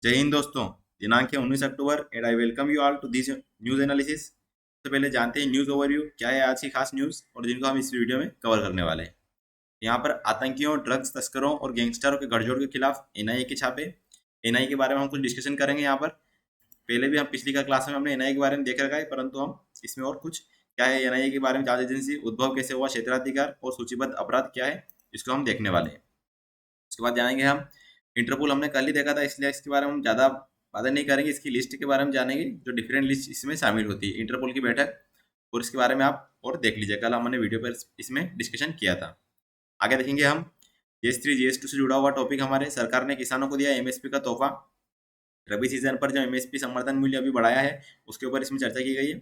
जय हिंद दोस्तों। दिनांक है 19 अक्टूबर and I welcome you all to this news analysis. सबसे पहले जानते हैं न्यूज ओवरव्यू क्या है आज की खास न्यूज और जिनको हम इस वीडियो में कवर करने वाले हैं। यहाँ पर आतंकियों, ड्रग्स तस्करों और गैंगस्टरों के गठजोड़ के खिलाफ एनआईए के छापे। एनआईए के बारे में हम कुछ डिस्कशन करेंगे यहाँ पर। पहले भी हम पिछली का क्लास में हमने एनआईए के बारे में देख रखा है, परंतु हम इसमें और कुछ क्या है एनआईए के बारे में, जांच एजेंसी, उद्भव कैसे हुआ, क्षेत्राधिकार और सूचीबद्ध अपराध क्या है, इसको हम देखने वाले हैं। उसके बाद जानेंगे हम इंटरपोल, हमने कल ही देखा था इसलिए इसके बारे में हम ज़्यादा बातें नहीं करेंगे। इसकी लिस्ट के बारे में जानेंगे जो डिफरेंट लिस्ट इसमें शामिल होती है, इंटरपोल की बैठक, और इसके बारे में आप और देख लीजिए, कल हमने वीडियो पर इसमें डिस्कशन किया था। आगे देखेंगे हम GS3 GS2 से जुड़ा हुआ टॉपिक, हमारे सरकार ने किसानों को दिया एमएसपी का तोहफा। रबी सीजन पर जो एमएसपी समर्थन मूल्य अभी बढ़ाया है उसके ऊपर इसमें चर्चा की गई है,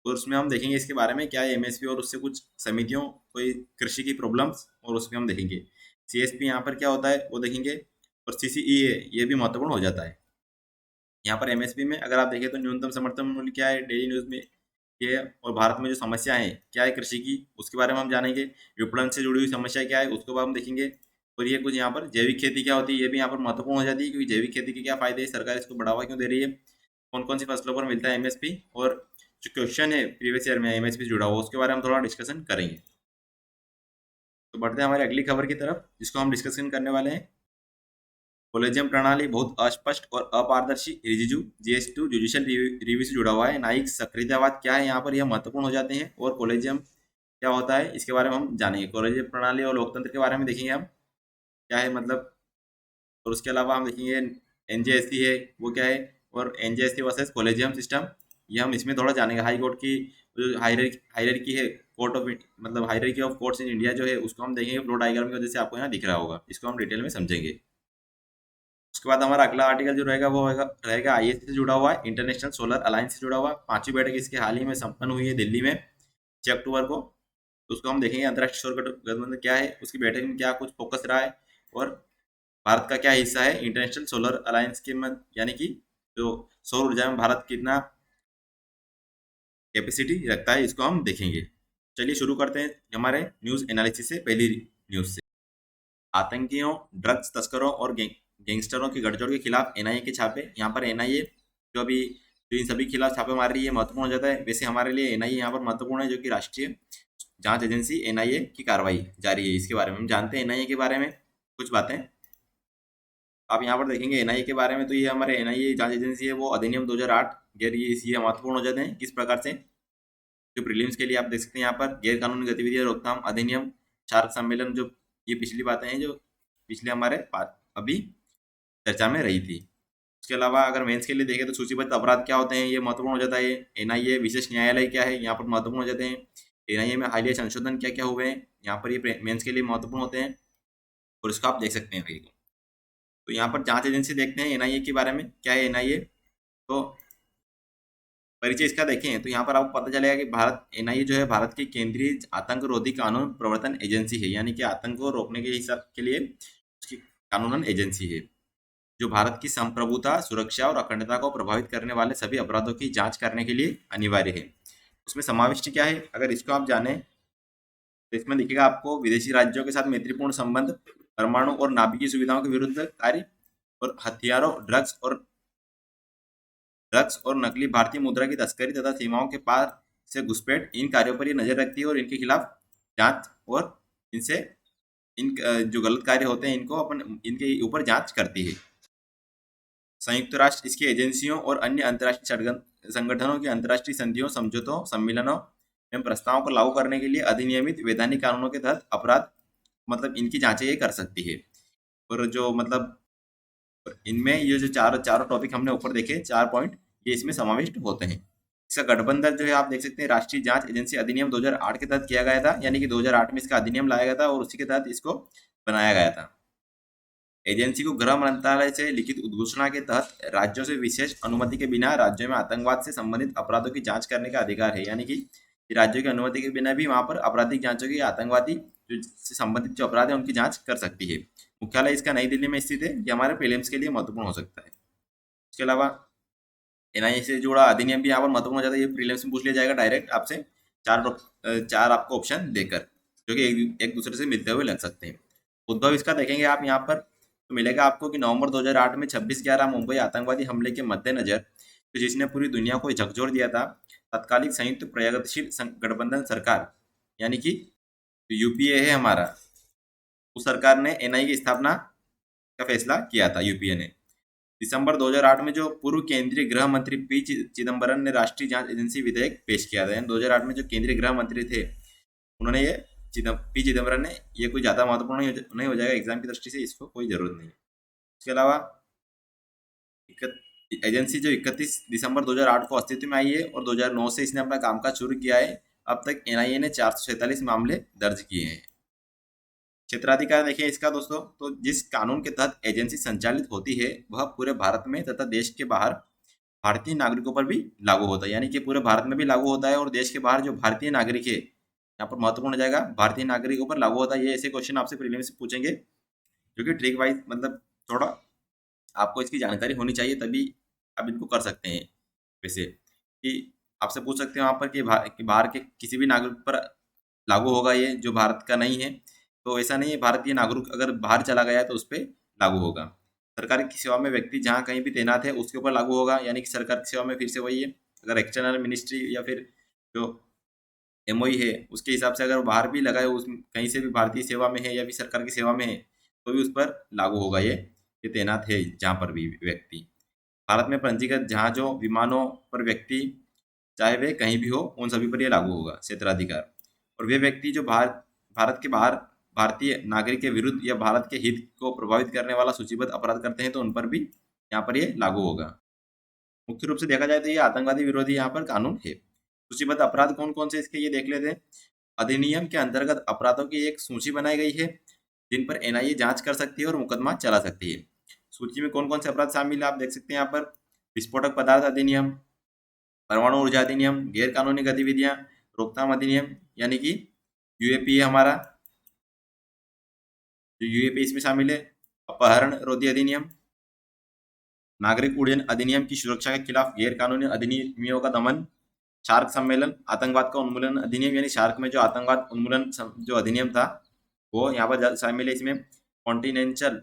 और उसमें हम देखेंगे इसके बारे में क्या है एमएसपी और उससे कुछ समितियों, कोई कृषि की प्रॉब्लम्स, और उसमें हम देखेंगे सीएसपी यहाँ पर क्या होता है वो देखेंगे, और सीसीईए ये भी महत्वपूर्ण हो जाता है। यहाँ पर एमएसपी में अगर आप देखें तो न्यूनतम समर्थन मूल्य क्या है डेली न्यूज में ये है, और भारत में जो समस्या है क्या है कृषि की उसके बारे में हम जानेंगे। विपणन से जुड़ी हुई समस्या क्या है उसको हम देखेंगे, और ये कुछ यहाँ पर जैविक खेती क्या होती है ये भी यहाँ पर महत्वपूर्ण हो जाती है, क्योंकि जैविक खेती के क्या फायदे हैं, सरकार इसको बढ़ावा क्यों दे रही है, कौन कौन सी फसलों पर मिलता है एमएसपी, और जो क्वेश्चन है प्रीवियस ईयर में एमएसपी जुड़ा हुआ उसके बारे में हम थोड़ा डिस्कशन करेंगे। तो बढ़ते हैं हमारी अगली खबर की तरफ जिसको हम डिस्कशन करने वाले हैं। कोलेजियम प्रणाली बहुत अस्पष्ट और अपारदर्शी, रिजिजू GS2 जुडिशियल रिव्यू से जुड़ा हुआ है। न्यायिक सक्रियतावाद क्या है यहाँ पर, यह महत्वपूर्ण हो जाते हैं, और कोलेजियम क्या होता है इसके बारे में हम जानेंगे। कोलेजियम प्रणाली और लोकतंत्र के बारे में देखेंगे हम क्या है मतलब, और उसके अलावा हम देखेंगे NJSC है वो क्या है, और NJSC वर्सेस कोलेजियम सिस्टम, ये हम इसमें थोड़ा जानेंगे। हाई कोर्ट की जो हायरार्की है, कोर्ट ऑफ मतलब hierarchy of courts in India जो है उसको हम देखेंगे फ्लो डायग्राम की वजह से, आपको यहाँ दिख रहा होगा, इसको हम डिटेल में समझेंगे। उसके बाद हमारा अगला आर्टिकल जो रहेगा वो रहेगा ISC से जुड़ा हुआ है, इंटरनेशनल सोलर अलायंस से जुड़ा हुआ है। पांचवी बैठक इसके हाल ही में संपन्न हुई है दिल्ली में 6 अक्टूबर को, तो उसको हम देखेंगे अंतर्राष्ट्रीय सौर गठबंधन क्या है, उसकी बैठक में क्या कुछ फोकस रहा है, और भारत का क्या हिस्सा है इंटरनेशनल सोलर अलायंस के में, यानी कि जो सौर ऊर्जा में भारत कितना कैपेसिटी रखता है, इसको हम देखेंगे। चलिए शुरू करते हैं हमारे न्यूज एनालिसिस से, पहली न्यूज से। आतंकियों, ड्रग्स तस्करों और गैंगस्टरों के गठजोड़ के खिलाफ एनआईए के छापे। यहाँ पर एनआईए जो अभी जो इन सभी के खिलाफ छापे मार रही है महत्वपूर्ण हो जाता है। वैसे हमारे लिए एनआईए यहाँ पर महत्वपूर्ण है, जो कि राष्ट्रीय जांच एजेंसी एनआईए की कार्रवाई जारी है। इसके बारे में हम जानते हैं एनआईए के बारे में कुछ बातें। आप यहाँ पर देखेंगे एनआईए के बारे में, तो ये हमारे एनआईए जांच एजेंसी है वो अधिनियम 2008 गैर ये महत्वपूर्ण हो जाते हैं। किस प्रकार से, जो प्रीलिम्स के लिए आप देख सकते हैं यहाँ पर गैर कानूनी गतिविधियां रोकथाम अधिनियम, शार्क सम्मेलन, जो ये पिछली बातें हैं जो पिछले हमारे अभी चर्चा में रही थी। उसके अलावा अगर मेंस के लिए देखें तो सूचीबद्ध अपराध क्या होते हैं ये महत्वपूर्ण हो जाता है। एनआईए विशेष न्यायालय क्या है यहाँ पर महत्वपूर्ण हो जाते हैं। एनआईए में हालिया संशोधन क्या क्या हुए हैं यहाँ पर, ये मेंस के लिए महत्वपूर्ण होते हैं, और इसको आप देख सकते हैं। तो यहाँ पर जांच एजेंसी देखते हैं एनआईए के बारे में क्या है एनआईए, तो परिचय इसका देखें तो यहाँ पर आपको पता चलेगा कि भारत एनआईए जो है भारत की केंद्रीय आतंक रोधी कानून प्रवर्तन एजेंसी है, यानी कि आतंक को रोकने के हिसाब के लिए उसकी कानूनन एजेंसी है, जो भारत की संप्रभुता, सुरक्षा और अखंडता को प्रभावित करने वाले सभी अपराधों की जांच करने के लिए अनिवार्य है। उसमें समाविष्ट क्या है अगर इसको आप जाने तो इसमें दिखेगा आपको विदेशी राज्यों के साथ मैत्रीपूर्ण संबंध, परमाणु और नाभिकीय सुविधाओं के विरुद्ध कार्य, और हथियारों, ड्रग्स और नकली भारतीय मुद्रा की तस्करी तथा सीमाओं के पार से घुसपैठ, इन कार्यों पर ये नजर रखती है और इनके खिलाफ जांच, और इनसे इन जो गलत कार्य होते हैं इनको अपन इनके ऊपर जांच करती है। संयुक्त राष्ट्र इसकी एजेंसियों और अन्य अंतर्राष्ट्रीय संगठनों की अंतर्राष्ट्रीय संधियों, समझौतों, सम्मेलनों एवं प्रस्तावों को लागू करने के लिए अधिनियमित वैधानिक कानूनों के तहत अपराध मतलब इनकी जांचें ये कर सकती है। और जो मतलब इनमें ये जो चारों टॉपिक हमने ऊपर देखे, 4 पॉइंट, ये इसमें समाविष्ट होते हैं। इसका गठबंधन जो है आप देख सकते हैं राष्ट्रीय जांच एजेंसी अधिनियम 2008 के तहत किया गया था, यानी कि 2008 में इसका अधिनियम लाया गया था और उसी के तहत इसको बनाया गया था। एजेंसी को गृह मंत्रालय से लिखित उद्घोषणा के तहत राज्यों से विशेष अनुमति के बिना राज्यों में आतंकवाद से संबंधित अपराधों की जांच करने का अधिकार है, यानी कि राज्यों की अनुमति के बिना भी वहां पर आपराधिक जांचों की, आतंकवादी जो से संबंधित जो अपराध है उनकी जांच कर सकती है। मुख्यालय इसका नई दिल्ली में स्थित है। ये हमारे प्रीलिम्स के लिए महत्वपूर्ण हो सकता है। उसके अलावा एनआईए से जुड़ा अधिनियम भी यहाँ पर महत्वपूर्ण हो जाता है, ये प्रीलिम्स में पूछ लिया जाएगा डायरेक्ट आपसे, चार आपको ऑप्शन देकर, जो कि एक दूसरे से मिलते हुए लग सकते हैं। उद्भव इसका देखेंगे आप यहाँ पर, तो तो मिलेगा आपको कि नवंबर 2008 में 26/11 मुंबई आतंकवादी हमले के मद्देनजर तो जिसने पूरी दुनिया को झकझोर दिया था, तत्कालिक संयुक्त प्रगतिशील गठबंधन सरकार यानी कि यूपीए है हमारा, उस सरकार ने एनआईए की स्थापना का फैसला किया था यूपीए ने। दिसंबर 2008 में जो पूर्व केंद्रीय गृह मंत्री पी चिदम्बरम ने राष्ट्रीय जांच एजेंसी विधेयक पेश किया था। यानी 2008 में जो केंद्रीय गृह मंत्री थे उन्होंने ये पी चिदम्बरम ने, ये कोई ज़्यादा महत्वपूर्ण नहीं हो जाएगा एग्जाम की दृष्टि से, इसको कोई ज़रूरत नहीं। इसके अलावा एजेंसी जो 31 दिसंबर 2008 को अस्तित्व में आई है और 2009 से इसने अपना कामकाज शुरू किया है। अब तक एनआईए ने 447 मामले दर्ज किए हैं। क्षेत्राधिकार देखिए इसका दोस्तों, तो जिस कानून के तहत एजेंसी संचालित होती है वह पूरे भारत में तथा देश के बाहर भारतीय नागरिकों पर भी लागू होता है। यानी कि पूरे भारत में भी लागू होता है और देश के बाहर जो भारतीय नागरिक है, यहाँ पर महत्वपूर्ण हो जाएगा, भारतीय नागरिकों पर लागू होता है। ये ऐसे क्वेश्चन आपसे प्रीलिम्स से पूछेंगे जो कि ट्रिक वाइज, मतलब थोड़ा आपको इसकी जानकारी होनी चाहिए तभी आप इनको कर सकते हैं। वैसे कि आपसे पूछ सकते हैं वहाँ पर कि बाहर के किसी भी नागरिक पर लागू होगा ये जो भारत का नहीं है, तो ऐसा नहीं है। भारतीय नागरिक अगर बाहर चला गया है तो उस पर लागू होगा। सरकारी की सेवा में व्यक्ति जहाँ कहीं भी तैनात है उसके ऊपर लागू होगा। यानी कि सरकार की सेवा में फिर से वही है, अगर एक्सटर्नल मिनिस्ट्री या फिर जो एमओई है उसके हिसाब से अगर बाहर भी लगा है, उस कहीं से भी भारतीय सेवा में है या फिर सरकार की सेवा में है तो भी उस पर लागू होगा ये तैनात है जहाँ पर भी व्यक्ति। भारत में पंजीकृत जहाजों विमानों पर व्यक्ति चाहे वे कहीं भी हो उन सभी पर यह लागू होगा क्षेत्राधिकार। और वे व्यक्ति जो भारत के बाहर भारतीय नागरिक के विरुद्ध या भारत के हित को प्रभावित करने वाला सूचीबद्ध अपराध करते हैं तो उन पर भी यहाँ पर ये लागू होगा। मुख्य रूप से देखा जाए तो ये आतंकवादी विरोधी यहाँ पर कानून है। सूचीबद्ध अपराध कौन कौन से इसके ये देख लेते हैं। अधिनियम के अंतर्गत अपराधों की एक सूची बनाई गई है जिन पर एनआईए जांच कर सकती है और मुकदमा चला सकती है। सूची में कौन कौन से अपराध शामिल है आप देख सकते हैं यहाँ पर। विस्फोटक पदार्थ अधिनियम, परमाणु ऊर्जा अधिनियम, गैर कानूनी गतिविधियां रोकथाम अधिनियम यानी कि यूएपी है हमारा, जो यूएपी इसमें शामिल है। अपहरण रोधी अधिनियम, नागरिक उड्डयन अधिनियम की सुरक्षा के खिलाफ गैर कानूनी अधिनियमों का दमन, शार्क सम्मेलन आतंकवाद का उन्मूलन अधिनियम, यानी शार्क में जो आतंकवाद उन्मूलन जो अधिनियम था वो यहाँ पर शामिल है। इसमें कॉन्टिनेंटल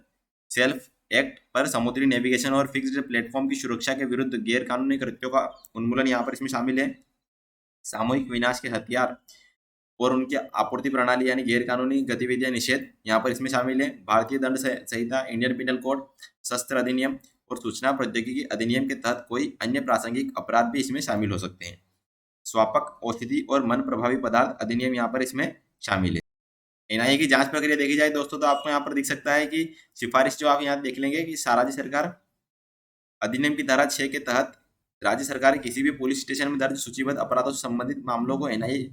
सेल्फ एक्ट पर समुद्री नेविगेशन और फिक्स्ड प्लेटफॉर्म की सुरक्षा के विरुद्ध गैर कानूनी कृत्यों का उन्मूलन यहाँ पर इसमें शामिल है। सामूहिक विनाश के हथियार और उनकी आपूर्ति प्रणाली यानी गैर कानूनी गतिविधियां निषेध यहाँ पर इसमें शामिल है। भारतीय दंड संहिता, इंडियन पिनल कोड, शस्त्र अधिनियम और सूचना प्रौद्योगिकी अधिनियम के तहत कोई अन्य प्रासंगिक अपराध भी इसमें शामिल हो सकते हैं। स्वापक औषधि और मन प्रभावी पदार्थ अधिनियम यहाँ पर इसमें शामिल है। एनआईए की जांच प्रक्रिया देखी जाए दोस्तों तो आपको यहाँ पर दिख सकता है कि सिफारिश जो आप यहाँ देख लेंगे कि राज्य सरकार अधिनियम की धारा 6 के तहत राज्य सरकार किसी भी पुलिस स्टेशन में दर्ज सूचीबद्ध अपराधों से संबंधित मामलों को एनआईए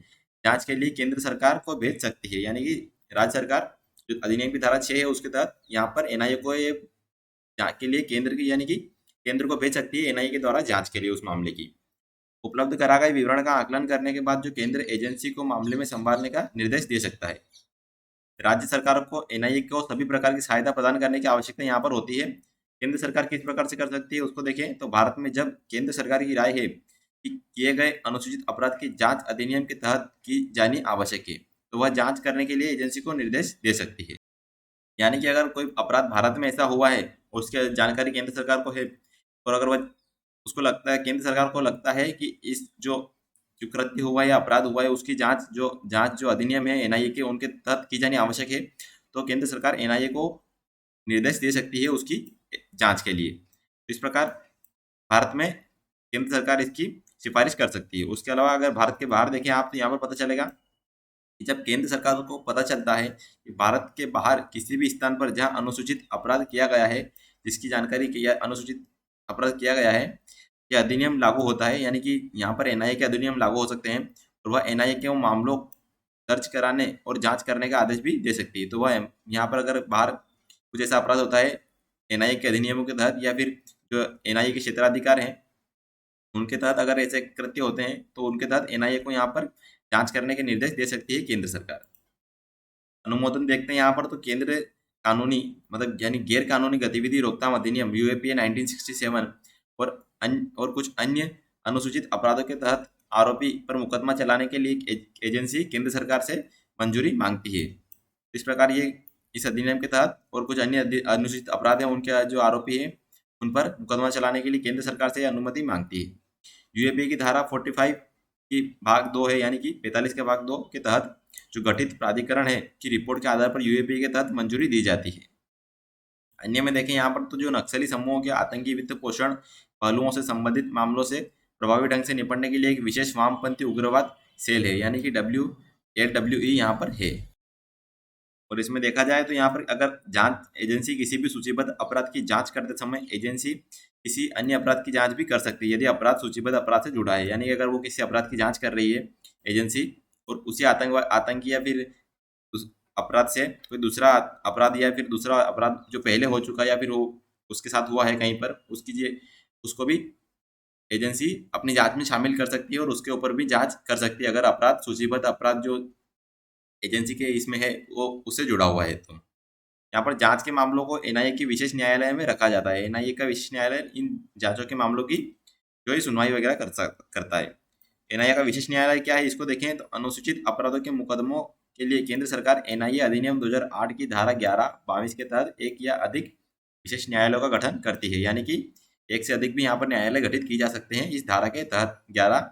जांच के लिए केंद्र सरकार को भेज सकती है। यानी कि राज्य सरकार जो अधिनियम की धारा 6 है उसके तहत यहाँ पर एनआईए को ये जांच के लिए केंद्र की यानी कि केंद्र को भेज सकती है एनआईए के द्वारा जांच के लिए उस मामले की। उपलब्ध करा गए विवरण का आकलन करने के बाद जो केंद्र एजेंसी को मामले में संभालने का निर्देश दे सकता है। राज्य सरकार को एनआईए को सभी प्रकार की सहायता प्रदान करने की आवश्यकता यहाँ पर होती है। केंद्र सरकार किस प्रकार से कर सकती है उसको देखें तो भारत में जब केंद्र सरकार की राय है कि किए गए अनुसूचित अपराध की जांच अधिनियम के तहत की जानी आवश्यक है तो वह जांच करने के लिए एजेंसी को निर्देश दे सकती है। यानी कि अगर कोई अपराध भारत में ऐसा हुआ है और उसकी जानकारी केंद्र सरकार को है और अगर वह उसको लगता है, केंद्र सरकार को लगता है कि इस जो कृत्य हुआ है या अपराध हुआ है उसकी जांच जो अधिनियम है एनआईए के उनके तहत की जानी आवश्यक है तो केंद्र सरकार एनआईए को निर्देश दे सकती है उसकी जांच के लिए। इस प्रकार भारत में केंद्र सरकार इसकी सिफारिश कर सकती है। उसके अलावा अगर भारत के बाहर देखें आप तो यहाँ पर पता चलेगा कि जब केंद्र सरकार को पता चलता है कि भारत के बाहर किसी भी स्थान पर जहाँ अनुसूचित अपराध किया गया है, जिसकी जानकारी कि यह अनुसूचित अपराध किया गया है, यह अधिनियम लागू होता है। यानी कि यहाँ पर एनआईए के अधिनियम लागू हो सकते हैं और वह एनआईए के मामलों दर्ज कराने और जांच करने का आदेश भी दे सकती है। तो वह यहाँ पर अगर बाहर कुछ ऐसा अपराध होता है एनआईए के अधिनियमों के तहत या फिर जो एनआईए के क्षेत्राधिकार हैं उनके तहत अगर ऐसे कृत्य होते हैं तो उनके तहत एनआईए को यहाँ पर जांच करने के निर्देश दे सकती है केंद्र सरकार। अनुमोदन देखते हैं यहाँ पर तो केंद्र कानूनी मतलब यानी गैर कानूनी गतिविधि रोकथाम अधिनियम यूएपीए 1967 और कुछ अन्य अनुसूचित अपराधों के तहत आरोपी पर मुकदमा चलाने के लिए एजेंसी केंद्र सरकार से मंजूरी मांगती है। इस प्रकार ये इस अधिनियम के तहत और कुछ अन्य अनुसूचित अपराध हैं उनके जो आरोपी हैं उन पर मुकदमा चलाने के लिए केंद्र सरकार से अनुमति मांगती है। यूएपीए की धारा 45 की भाग 2 है, यानी कि 45 के भाग 2 के तहत जो गठित प्राधिकरण है की रिपोर्ट के आधार पर यूएपीए के तहत मंजूरी दी जाती है। अन्य में देखें यहाँ पर तो जो नक्सली समूहों के आतंकी वित्त पोषण पहलुओं से संबंधित मामलों से प्रभावी ढंग से निपटने के लिए एक विशेष वामपंथी उग्रवाद सेल है, यानी कि WLWE यहाँ पर है। और इसमें देखा जाए तो यहाँ पर अगर जांच एजेंसी किसी भी सूचीबद्ध अपराध की जांच करते समय एजेंसी किसी अन्य अपराध की जांच भी कर सकती है यदि अपराध सूचीबद्ध अपराध से जुड़ा है, यानी कि अगर वो किसी अपराध की जांच कर रही है एजेंसी और उसी आतंकी या फिर उस अपराध से कोई दूसरा अपराध या फिर दूसरा अपराध जो पहले हो चुका है या फिर वो उसके साथ हुआ है कहीं पर उसको भी एजेंसी अपनी जांच में शामिल कर सकती है और उसके ऊपर भी जांच कर सकती है अगर अपराध सूचीबद्ध अपराध जो एजेंसी के इसमें है वो उससे जुड़ा हुआ है। तो यहाँ पर जांच के मामलों को एनआईए की विशेष न्यायालय में रखा जाता है। एनआईए का विशेष न्यायालय इन जांचों के मामलों की जो है सुनवाई वगैरह करता है। एनआईए का विशेष न्यायालय क्या है इसको देखें तो अनुसूचित अपराधों के मुकदमों के लिए केंद्र सरकार एनआईए अधिनियम 2008 की धारा 11-22 के तहत एक या अधिक विशेष न्यायालयों का गठन करती है, यानी कि एक से अधिक भी यहाँ पर न्यायालय गठित की जा सकते हैं इस धारा के तहत 11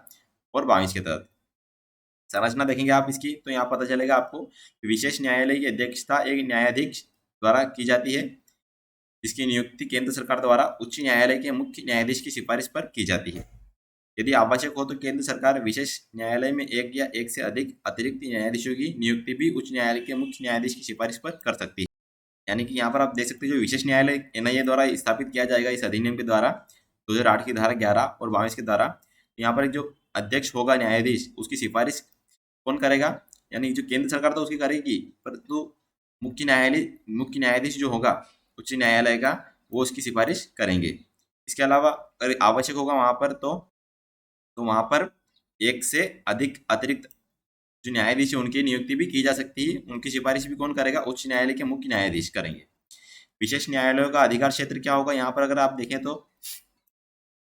और 22 के तहत। संरचना देखेंगे आप इसकी तो यहाँ पता चलेगा आपको विशेष न्यायालय की अध्यक्षता एक न्यायाधीश द्वारा की जाती है जिसकी नियुक्ति केंद्र सरकार द्वारा उच्च न्यायालय के मुख्य न्यायाधीश की सिफारिश पर की जाती है। यदि आवश्यक हो तो केंद्र सरकार विशेष न्यायालय में एक या एक से अधिक अतिरिक्त न्यायाधीशों की नियुक्ति भी उच्च न्यायालय के मुख्य न्यायाधीश की सिफारिश पर कर सकती है। यानी कि यहाँ पर आप देख सकते हैं जो विशेष न्यायालय एनआईए द्वारा स्थापित किया जाएगा इस अधिनियम के द्वारा 2008 की धारा 11 और 22 के द्वारा, यहाँ पर एक जो अध्यक्ष होगा न्यायाधीश उसकी सिफारिश कौन करेगा, यानी जो केंद्र सरकार तो उसकी करेगी परंतु मुख्य न्यायाधीश जो होगा उच्च न्यायालय का वो उसकी सिफारिश करेंगे। इसके अलावा अगर आवश्यक होगा वहाँ पर तो वहाँ पर एक से अधिक अतिरिक्त जो न्यायाधीश है उनकी नियुक्ति भी की जा सकती है। उनकी सिफारिश भी कौन करेगा, उच्च न्यायालय के मुख्य न्यायाधीश करेंगे। विशेष न्यायालयों का अधिकार क्षेत्र क्या होगा, यहाँ पर अगर आप देखें तो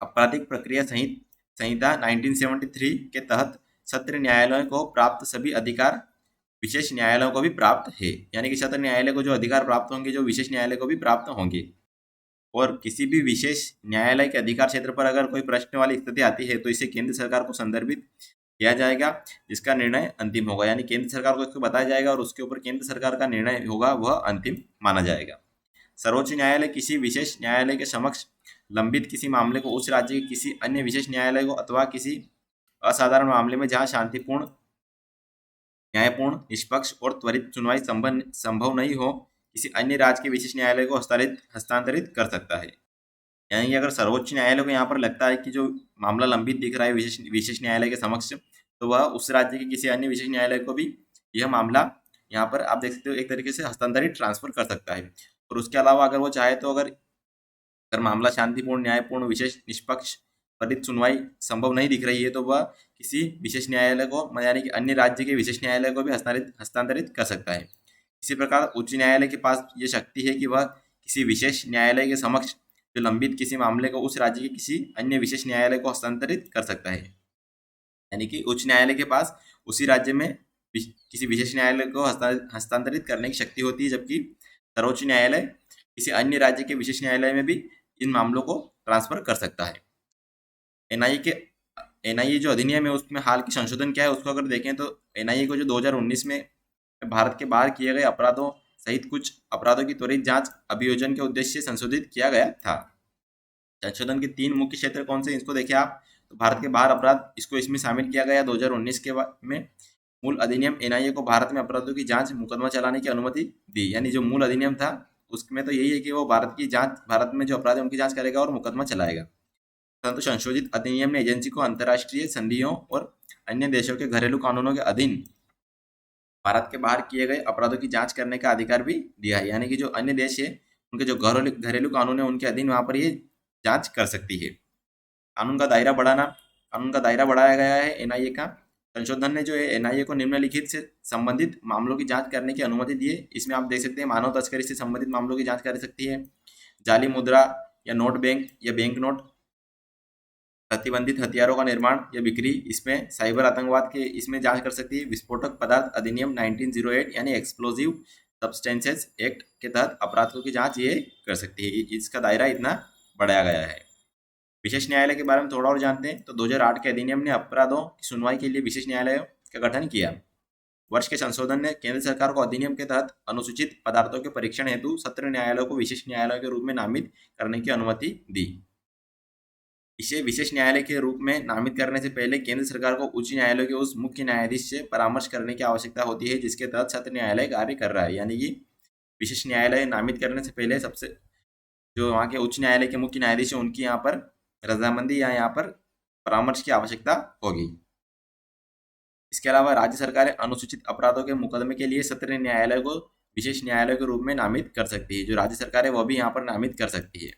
आपराधिक प्रक्रिया संहिता 1973 के तहत सत्र न्यायालयों को प्राप्त सभी अधिकार विशेष न्यायालयों को भी प्राप्त है, यानी कि सत्र न्यायालय को जो अधिकार प्राप्त होंगे जो विशेष न्यायालय को भी प्राप्त होंगे। और किसी भी विशेष न्यायालय के अधिकार क्षेत्र पर अगर कोई प्रश्न वाली स्थिति आती है तो इसे केंद्र सरकार को संदर्भित किया जाएगा जिसका निर्णय अंतिम होगा, यानी केंद्र सरकार को इसको बताया जाएगा और उसके ऊपर केंद्र सरकार का निर्णय होगा वह अंतिम माना जाएगा। सर्वोच्च न्यायालय किसी विशेष न्यायालय के समक्ष लंबित किसी मामले को उस राज्य के किसी अन्य विशेष न्यायालय को अथवा किसी असाधारण मामले में जहां शांतिपूर्ण न्यायपूर्ण निष्पक्ष और त्वरित सुनवाई संभव नहीं हो किसी अन्य राज्य के विशेष न्यायालय को हस्तांतरित कर सकता है। यानी कि अगर सर्वोच्च न्यायालय को यहाँ पर लगता है कि जो मामला लंबित दिख रहा है विशेष न्यायालय के समक्ष तो वह उस राज्य के किसी अन्य विशेष न्यायालय को भी यह मामला यहाँ पर आप देख सकते हो एक तरीके से हस्तांतरित ट्रांसफर कर सकता है। और उसके अलावा अगर वो चाहे तो अगर मामला शांतिपूर्ण न्यायपूर्ण विशेष निष्पक्ष त्वरित सुनवाई संभव नहीं दिख रही है तो वह किसी विशेष न्यायालय को यानी कि अन्य राज्य के विशेष न्यायालय को भी हस्तांतरित कर सकता है। इसी प्रकार उच्च न्यायालय के पास ये शक्ति है कि वह किसी विशेष न्यायालय के समक्ष जो लंबित किसी मामले को उस राज्य के किसी अन्य विशेष न्यायालय को हस्तांतरित कर सकता है। यानी कि उच्च न्यायालय के पास उसी राज्य में किसी विशेष न्यायालय को हस्तांतरित करने की शक्ति होती है, जबकि सर्वोच्च न्यायालय किसी अन्य राज्य के विशेष न्यायालय में भी इन मामलों को ट्रांसफर कर सकता है। एनआईए जो अधिनियम है उसमें हाल की संशोधन क्या है उसको अगर देखें तो एनआईए को जो 2019 में भारत के बाहर किए गए अपराधों सहित कुछ अपराधों की त्वरित जांच अभियोजन के उद्देश्य से संशोधित किया गया था। संशोधन के 3 मुख्य क्षेत्र कौन से इसको देखें आप तो भारत के बाहर अपराध इसको इसमें शामिल किया गया 2019 के में। मूल अधिनियम एनआईए को भारत में अपराधों की जांच मुकदमा चलाने की अनुमति दी, यानी जो मूल अधिनियम था उसमें तो यही है कि वो भारत में जो अपराध है उनकी जांच करेगा और मुकदमा चलाएगा। परंतु संशोधित अधिनियम ने एजेंसी को अंतर्राष्ट्रीय संधियों और अन्य देशों के घरेलू कानूनों के अधीन भारत के बाहर किए गए अपराधों की जांच करने का अधिकार भी दिया है, यानी कि जो अन्य देश है उनके जो घरेलू कानून है उनके अधीन वहां पर ये जांच कर सकती है। कानून का दायरा बढ़ाया गया है एनआईए का। संशोधन ने जो है एनआईए को निम्नलिखित से संबंधित मामलों की जांच करने की अनुमति दी है। इसमें आप देख सकते हैं मानव तस्करी से संबंधित मामलों की जांच कर सकती है, जाली मुद्रा या नोट बैंक या बैंक नोट, प्रतिबंधित हथियारों का निर्माण या बिक्री, इसमें साइबर आतंकवाद के इसमें जांच कर सकती है, विस्फोटक पदार्थ अधिनियम 1908 यानी एक्सप्लोजिव सब्सटेंसेस एक्ट के तहत अपराधों की जांच ये कर सकती है। इसका दायरा इतना बढ़ाया गया है। विशेष न्यायालय के बारे में थोड़ा और जानते हैं तो 2008 के अधिनियम ने अपराधों की सुनवाई के लिए विशेष न्यायालय का गठन किया। वर्ष के संशोधन ने केंद्र सरकार को अधिनियम के तहत अनुसूचित पदार्थों के परीक्षण हेतु सत्र न्यायालयों को विशेष न्यायालय के रूप में नामित करने की अनुमति दी। इसे विशेष न्यायालय के रूप में नामित करने से पहले केंद्र सरकार को उच्च न्यायालय के उस मुख्य न्यायाधीश से परामर्श करने की आवश्यकता होती है जिसके तहत सत्र न्यायालय कार्य कर रहा है। यानी कि विशेष न्यायालय नामित करने से पहले सबसे जो वहाँ के उच्च न्यायालय के मुख्य न्यायाधीश है उनकी यहाँ पर रजामंदी या यहाँ पर परामर्श की आवश्यकता होगी। इसके अलावा राज्य सरकारें अनुसूचित अपराधों के मुकदमे के लिए सत्र न्यायालय को विशेष न्यायालय के रूप में नामित कर सकती है। जो राज्य सरकार है वह भी यहाँ पर नामित कर सकती है।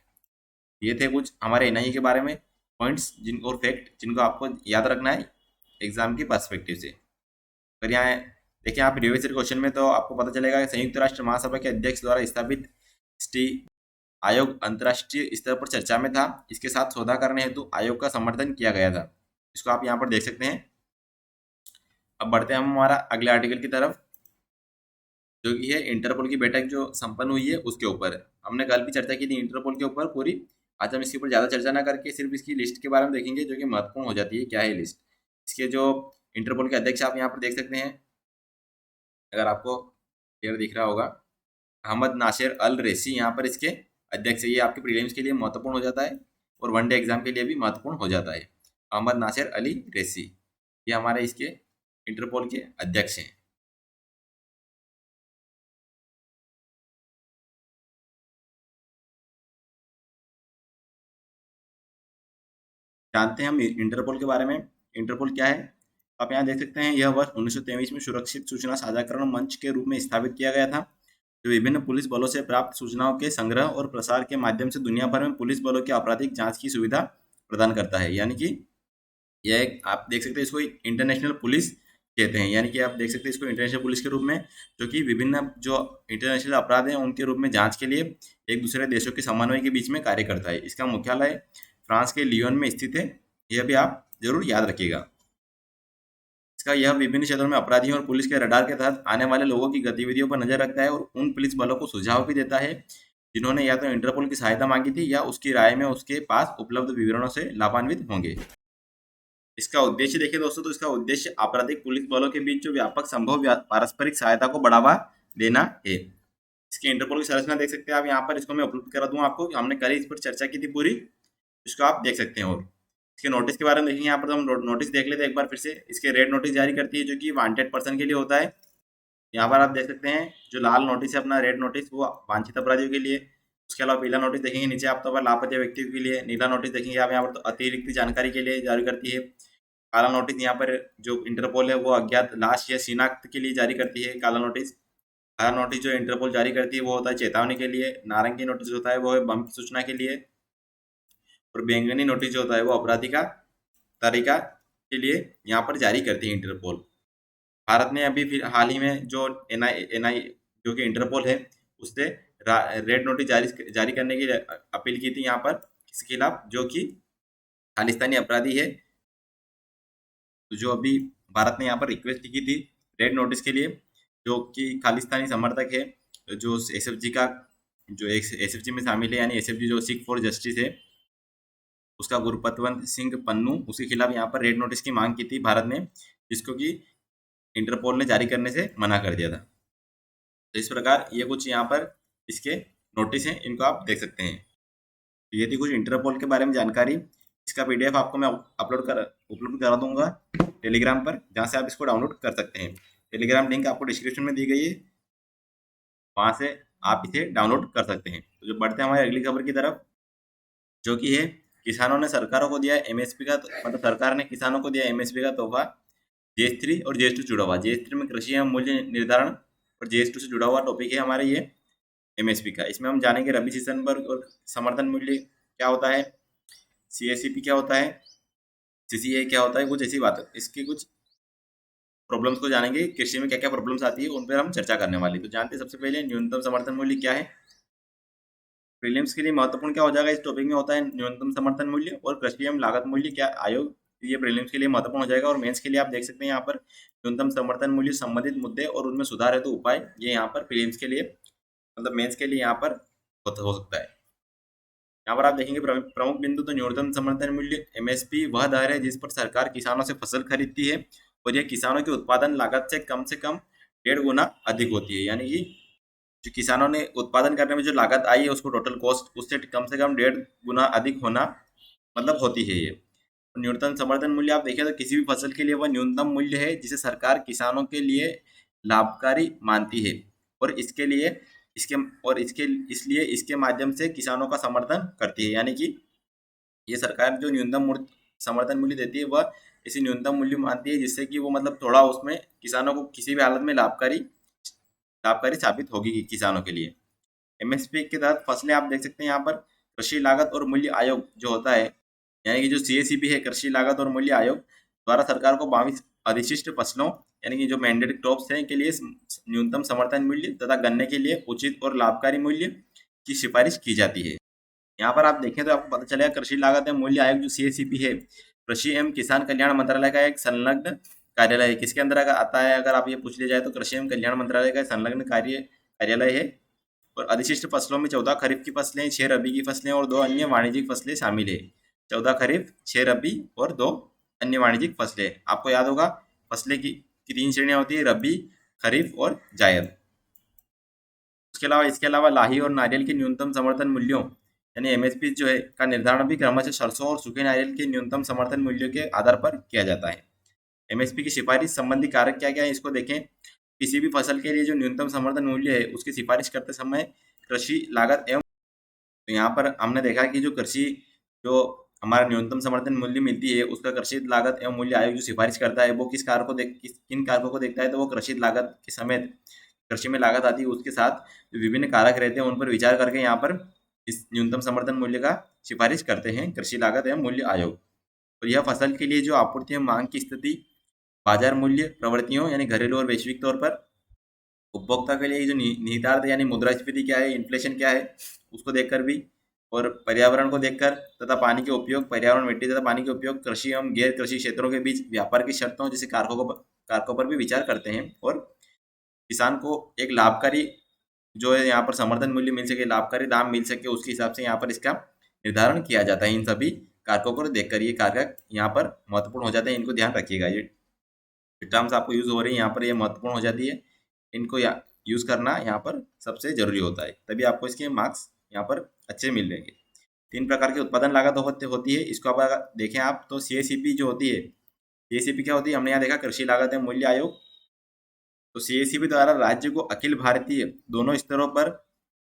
ये थे कुछ हमारे एनआईए के बारे में पॉइंट्स और फैक्ट जिनको आपको याद रखना है एग्जाम की पर्सपेक्टिव से। फिर यहाँ देखिए यहाँ प्रीवियस ईयर क्वेश्चन में तो आपको पता चलेगा कि संयुक्त राष्ट्र महासभा के अध्यक्ष द्वारा स्थापित स्टी आयोग अंतर्राष्ट्रीय स्तर पर चर्चा में था। इसके साथ सौदा करने हेतु आयोग का समर्थन किया गया था। इसको आप यहाँ पर देख सकते हैं। अब बढ़ते हैं हम हमारा अगले आर्टिकल की तरफ जो कि है इंटरपोल की बैठक जो संपन्न हुई है उसके ऊपर। हमने कल भी चर्चा की थी इंटरपोल के ऊपर पूरी। आज हम इसके ऊपर ज़्यादा चर्चा ना करके सिर्फ इसकी लिस्ट के बारे में देखेंगे जो कि महत्वपूर्ण हो जाती है। क्या है लिस्ट? इसके जो इंटरपोल के अध्यक्ष आप यहाँ पर देख सकते हैं, अगर आपको क्लियर दिख रहा होगा, अहमद नासिर अल रैसी यहाँ पर इसके अध्यक्ष। ये आपके प्रीलिम्स के लिए महत्वपूर्ण हो जाता है और वनडे एग्जाम के लिए भी महत्वपूर्ण हो जाता है। अहमद नासिर अली रैसी ये हमारे इसके इंटरपोल के अध्यक्ष हैं। जानते हैं हम इंटरपोल के बारे में। इंटरपोल क्या है आप यहाँ देख सकते हैं। यह वर्ष 1923 में सुरक्षित सूचना साझाकरण मंच के रूप में स्थापित किया गया था जो विभिन्न पुलिस बलों से प्राप्त सूचनाओं के संग्रह और प्रसार के माध्यम से दुनिया भर में पुलिस बलों की आपराधिक जांच की सुविधा प्रदान करता है। यानी कि यह एक आप देख सकते हैं इसको इंटरनेशनल पुलिस कहते हैं। यानी कि आप देख सकते हैं इसको इंटरनेशनल पुलिस के रूप में जो कि विभिन्न जो इंटरनेशनल अपराध हैं उनके रूप में जांच के लिए एक दूसरे देशों के समन्वय के बीच में कार्य करता है। इसका मुख्यालय फ्रांस के लियोन में स्थित है। यह भी आप जरूर याद रखिएगा। इसका यह विभिन्न क्षेत्रों में अपराधियों और पुलिस के रडार के तहत आने वाले लोगों की गतिविधियों पर नजर रखता है और उन पुलिस बलों को सुझाव भी देता है जिन्होंने या तो इंटरपोल की सहायता मांगी थी या उसकी राय में उसके पास उपलब्ध विवरणों से लाभान्वित होंगे। इसका उद्देश्य देखिए दोस्तों, तो इसका उद्देश्य आपराधिक पुलिस बलों के बीच जो व्यापक संभव पारस्परिक सहायता को बढ़ावा देना है। इसके इंटरपोल की संरचना देख सकते हैं आप यहाँ पर। इसको मैं उपलब्ध करा दूँ आपको, हमने कल इस पर चर्चा की थी पूरी, इसको आप देख सकते हैं। और इसके नोटिस के बारे में देखेंगे यहाँ पर, तो हम नोटिस देख लेते हैं एक बार फिर से। इसके रेड नोटिस जारी करती है जो कि वांटेड पर्सन के लिए होता है। यहाँ पर आप देख सकते हैं जो लाल नोटिस है अपना रेड नोटिस वो वांछित अपराधियों के लिए। उसके अलावा पीला नोटिस देखेंगे नीचे आप तो लापता व्यक्तियों के लिए। नीला नोटिस देखेंगे आप यहाँ पर तो अतिरिक्त जानकारी के लिए जारी करती है। काला नोटिस यहाँ पर जो इंटरपोल है वो अज्ञात लाश या शिनाख्त के लिए जारी करती है काला नोटिस। हरा नोटिस जो इंटरपोल जारी करती है वो होता है चेतावनी के लिए। नारंगी नोटिस होता है वो है बम की सूचना के लिए। और बैंगनी नोटिस जो होता है वो अपराधी का तरीका के लिए यहाँ पर जारी करती है इंटरपोल। भारत ने अभी फिर हाल ही में जो एनआई जो कि इंटरपोल है उससे रेड नोटिस जारी करने की अपील की थी यहाँ पर किसके खिलाफ, जो कि खालिस्तानी अपराधी है। तो जो अभी भारत ने यहाँ पर रिक्वेस्ट की थी रेड नोटिस के लिए, जो कि खालिस्तानी समर्थक है, जो एसएफजी का जो एसएफजी में शामिल है, यानी एसएफजी जो सिख फॉर जस्टिस है उसका गुरपतवंत सिंह पन्नू, उसके खिलाफ यहाँ पर रेड नोटिस की मांग की थी भारत ने, जिसको कि इंटरपोल ने जारी करने से मना कर दिया था। तो इस प्रकार ये कुछ यहाँ पर इसके नोटिस हैं, इनको आप देख सकते हैं। तो ये थी कुछ इंटरपोल के बारे में जानकारी। इसका पीडीएफ आपको मैं उपलब्ध करा दूंगा टेलीग्राम पर, जहाँ से आप इसको डाउनलोड कर सकते हैं। टेलीग्राम लिंक आपको डिस्क्रिप्शन में दी गई है, वहाँ से आप इसे डाउनलोड कर सकते हैं। तो जो बढ़ते हैं हमारी अगली खबर की तरफ, जो कि है किसानों ने सरकारों को दिया एमएसपी का, मतलब सरकार ने किसानों को दिया एमएसपी का तोहफा। जीएस3 और जीएस2 जुड़ा हुआ। जीएस3 में कृषि एवं मूल्य निर्धारण और जीएस2 से जुड़ा हुआ टॉपिक है हमारे ये एमएसपी का। इसमें हम जानेंगे रबी सीजन पर और समर्थन मूल्य क्या होता है, सीएससीपी क्या होता है, सीसीए क्या होता है, कुछ ऐसी बात है। इसकी कुछ प्रॉब्लम्स को जानेंगे, कृषि में क्या क्या प्रॉब्लम्स आती है उन पर हम चर्चा करने वाली। तो जानते हैं सबसे पहले न्यूनतम समर्थन मूल्य क्या है। प्रीलिम्स के लिए महत्वपूर्ण क्या हो जाएगा इस टॉपिक में होता है न्यूनतम समर्थन मूल्य और कृषि एवं लागत मूल्य क्या आयोग ये प्रीलिम्स के लिए महत्वपूर्ण हो जाएगा। और मेंस के लिए आप देख सकते हैं यहाँ पर न्यूनतम समर्थन मूल्य, संबंधित मुद्दे और उनमें सुधार हेतु उपाय, ये यहाँ पर प्रीलिम्स के लिए मतलब मेंस के लिए यहाँ पर हो सकता है। यहाँ पर आप देखेंगे प्रमुख बिंदु, तो न्यूनतम समर्थन मूल्य एमएसपी वह दर है जिस पर सरकार किसानों से फसल खरीदती है और यह किसानों की उत्पादन लागत से कम 1.5 गुना अधिक होती है। यानी कि जो किसानों ने उत्पादन करने में जो लागत आई है उसको टोटल कॉस्ट उससे कम से कम 1.5 गुना अधिक होना मतलब होती है ये। न्यूनतम समर्थन मूल्य आप देखें तो किसी भी फसल के लिए वह न्यूनतम मूल्य है जिसे सरकार किसानों के लिए लाभकारी मानती है और इसलिए इसके माध्यम से किसानों का समर्थन करती है। यानी कि ये सरकार जो समर्थन मूल्य देती है वह इसे न्यूनतम मूल्य मानती है, जिससे कि वो मतलब थोड़ा उसमें किसानों को किसी भी हालत में लाभकारी लाभकारी साबित होगी किसानों के लिए। एमएसपी के तहत फसलें आप देख सकते हैं यहाँ पर कृषि लागत और मूल्य आयोग जो होता है, यानी कि जो सीएसीपी है, कृषि लागत और मूल्य आयोग द्वारा सरकार को 22 अधिशिष्ट फसलों यानी कि जो मैंडेटेड क्रॉप्स हैं के लिए न्यूनतम समर्थन मूल्य तथा गन्ने के लिए उचित और लाभकारी मूल्य की सिफारिश की जाती है। यहाँ पर आप देखें तो आपको पता चलेगा कृषि लागत एवं मूल्य आयोग जो सीएसीपी है, कृषि एवं किसान कल्याण मंत्रालय का एक संलग्न कार्यालय है। किसके अंदर अगर आता है, अगर आप ये पूछ लिया जाए तो कृषि एवं कल्याण मंत्रालय का संलग्न कार्यालय है। और अधिशिष्ट फसलों में 14 खरीफ की फसलें, 6 रबी की फसलें और 2 अन्य वाणिज्यिक फसलें शामिल है। 14 खरीफ, 6 रबी और 2 अन्य वाणिज्यिक फसलें। आपको याद होगा फसलें की 3 श्रेणियां होती है, रबी, खरीफ और जायद। इसके अलावा लाही और नारियल के न्यूनतम समर्थन मूल्यों यानी एमएसपी जो है का निर्धारण भी क्रमशः सरसों और सूखे नारियल के न्यूनतम समर्थन मूल्यों के आधार पर किया जाता है। एमएसपी की सिफारिश संबंधी कारक क्या क्या है इसको देखें। किसी भी फसल के लिए जो न्यूनतम समर्थन मूल्य है उसकी सिफारिश करते समय कृषि लागत एवं, तो यहाँ पर हमने देखा कि जो कृषि जो हमारा न्यूनतम समर्थन मूल्य मिलती है उसका कृषि लागत एवं मूल्य आयोग जो सिफारिश करता है वो किन कारकों को देखता है, तो वो कृषि लागत के समेत कृषि में लागत आती है उसके साथ जो विभिन्न कारक रहते हैं उन पर विचार करके यहाँ पर इस न्यूनतम समर्थन मूल्य का सिफारिश करते हैं कृषि लागत एवं मूल्य आयोग। और यह फसल के लिए जो आपूर्ति एवं मांग की स्थिति, बाजार मूल्य प्रवृत्तियों यानी घरेलू और वैश्विक तौर पर, उपभोक्ता के लिए जो निहितार्थ यानी मुद्रास्फीति क्या है, इन्फ्लेशन क्या है उसको देखकर भी, और पर्यावरण को देखकर तथा पानी के उपयोग, पर्यावरण, मिट्टी तथा पानी के उपयोग, कृषि एवं गैर कृषि क्षेत्रों के बीच व्यापार की शर्तों जैसे कारकों पर भी विचार करते हैं। और किसान को एक लाभकारी जो है यहाँ पर समर्थन मूल्य मिल सके, लाभकारी दाम मिल सके, उसके हिसाब से यहाँ पर इसका निर्धारण किया जाता है। इन सभी कारकों को देखकर ये कारक यहाँ पर महत्वपूर्ण हो जाते हैं, इनको ध्यान रखिएगा। ये टर्म्स आपको यूज हो रही है यहाँ पर, ये महत्वपूर्ण हो जाती है, इनको यूज करना यहाँ पर सबसे जरूरी होता है, तभी आपको इसके मार्क्स यहाँ पर अच्छे मिल जाएंगे। 3 प्रकार की उत्पादन लागत होती है, इसको अगर देखें आप तो सीएसीपी जो होती है, सीएसीपी क्या होती है हमने यहाँ देखा, कृषि लागत एवं मूल्य आयोग। तो सीएसीपी द्वारा राज्य को अखिल भारतीय दोनों स्तरों पर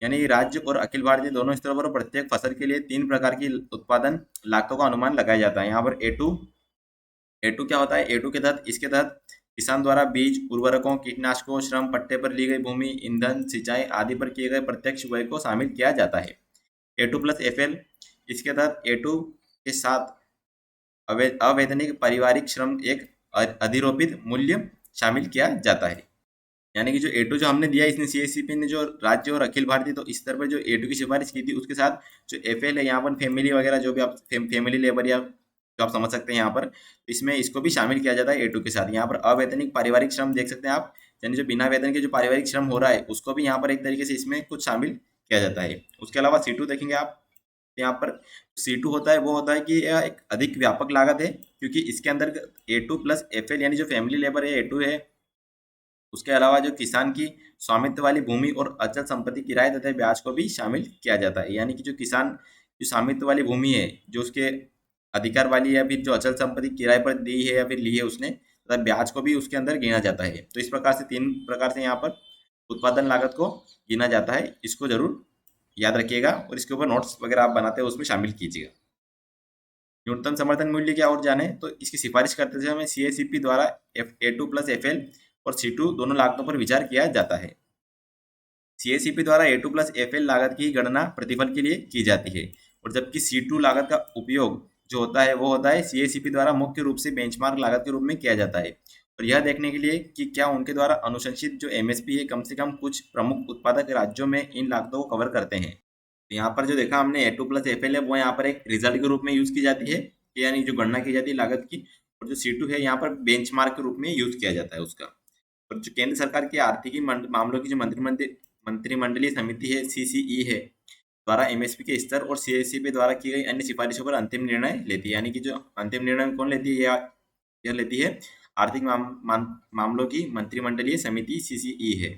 यानी राज्य और अखिल भारतीय दोनों स्तरों पर प्रत्येक फसल के लिए 3 प्रकार की उत्पादन लागतों का अनुमान लगाया जाता है। यहाँ पर ए टू क्या होता है, ए टू के तहत इसके तहत किसान द्वारा बीज, उर्वरकों, कीटनाशकों, श्रम, पट्टे पर ली गई भूमि, ईंधन, सिंचाई आदि पर किए गए प्रत्यक्ष व्यय को शामिल किया जाता है। A2+FL इसके तहत A2 के साथ अवैतनिक पारिवारिक श्रम एक अधिरोपित मूल्य शामिल किया जाता है। यानी कि जो A2 जो हमने दिया, इसने सीएससीपी ने जो राज्य और अखिल भारतीय तो इस स्तर पर जो A2 की सिफारिश की थी, उसके साथ जो FL है यहाँ पर फैमिली वगैरह जो भी आप फैमिली लेबर या जो आप समझ सकते हैं यहाँ पर, इसमें इसको भी शामिल किया जाता है A2 के साथ। यहाँ पर अवैतनिक पारिवारिक श्रम देख सकते हैं आप, यानी जो बिना वेतन के जो पारिवारिक श्रम हो रहा है उसको भी यहाँ पर एक तरीके से इसमें कुछ शामिल किया जाता है। उसके अलावा C2 देखेंगे आप, यहाँ पर C2 होता है, वो होता है कि यह एक अधिक व्यापक लागत है क्योंकि इसके अंदर A2+FL यानी जो फैमिली लेबर है A2 है, उसके अलावा जो किसान की स्वामित्व वाली भूमि और अचल संपत्ति किराए तथा ब्याज को भी शामिल किया जाता है। यानी कि जो किसान जो स्वामित्व वाली भूमि है, जो उसके अधिकार वाली या फिर जो अचल संपत्ति किराए पर दी है या फिर ली है उसने, तथा ब्याज को भी उसके अंदर गिना जाता है। तो इस प्रकार से 3 प्रकार से यहाँ पर उत्पादन लागत को गिना जाता है, इसको जरूर याद रखिएगा और इसके ऊपर नोट्स वगैरह आप बनाते हैं उसमें शामिल कीजिएगा। न्यूनतम समर्थन मूल्य की और जाने तो इसकी सिफारिश करते समय हमें सीएसीपी द्वारा A2+FL और C2 दोनों लागतों पर विचार किया जाता है। सीएसीपी द्वारा A2+FL लागत की गणना प्रतिफल के लिए की जाती है और जबकि C2 लागत का उपयोग जो होता है वो होता है सीएसीपी द्वारा मुख्य रूप से बेंचमार्क लागत के रूप में किया जाता है और यह देखने के लिए कि क्या उनके द्वारा अनुशंसित जो एमएसपी है कम से कम कुछ प्रमुख उत्पादक राज्यों में इन लागतों को कवर करते हैं। तो यहाँ पर जो देखा हमने A2+FL है वो यहाँ पर एक रिजल्ट के रूप में यूज की जाती है यानी जो गणना की जाती है लागत की, और जो C2 है यहाँ पर बेंचमार्क के रूप में यूज किया जाता है उसका। और जो केंद्र सरकार की आर्थिक मामलों की जो मंत्रिमंडलीय समिति है CCE है, द्वारा MSP के स्तर और CSCP द्वारा की गई अन्य सिफारिशों पर अंतिम निर्णय लेती है। यानी कि जो अंतिम निर्णय कौन लेती है, यह लेती है आर्थिक मामलों की मंत्रिमंडलीय समिति CCE है।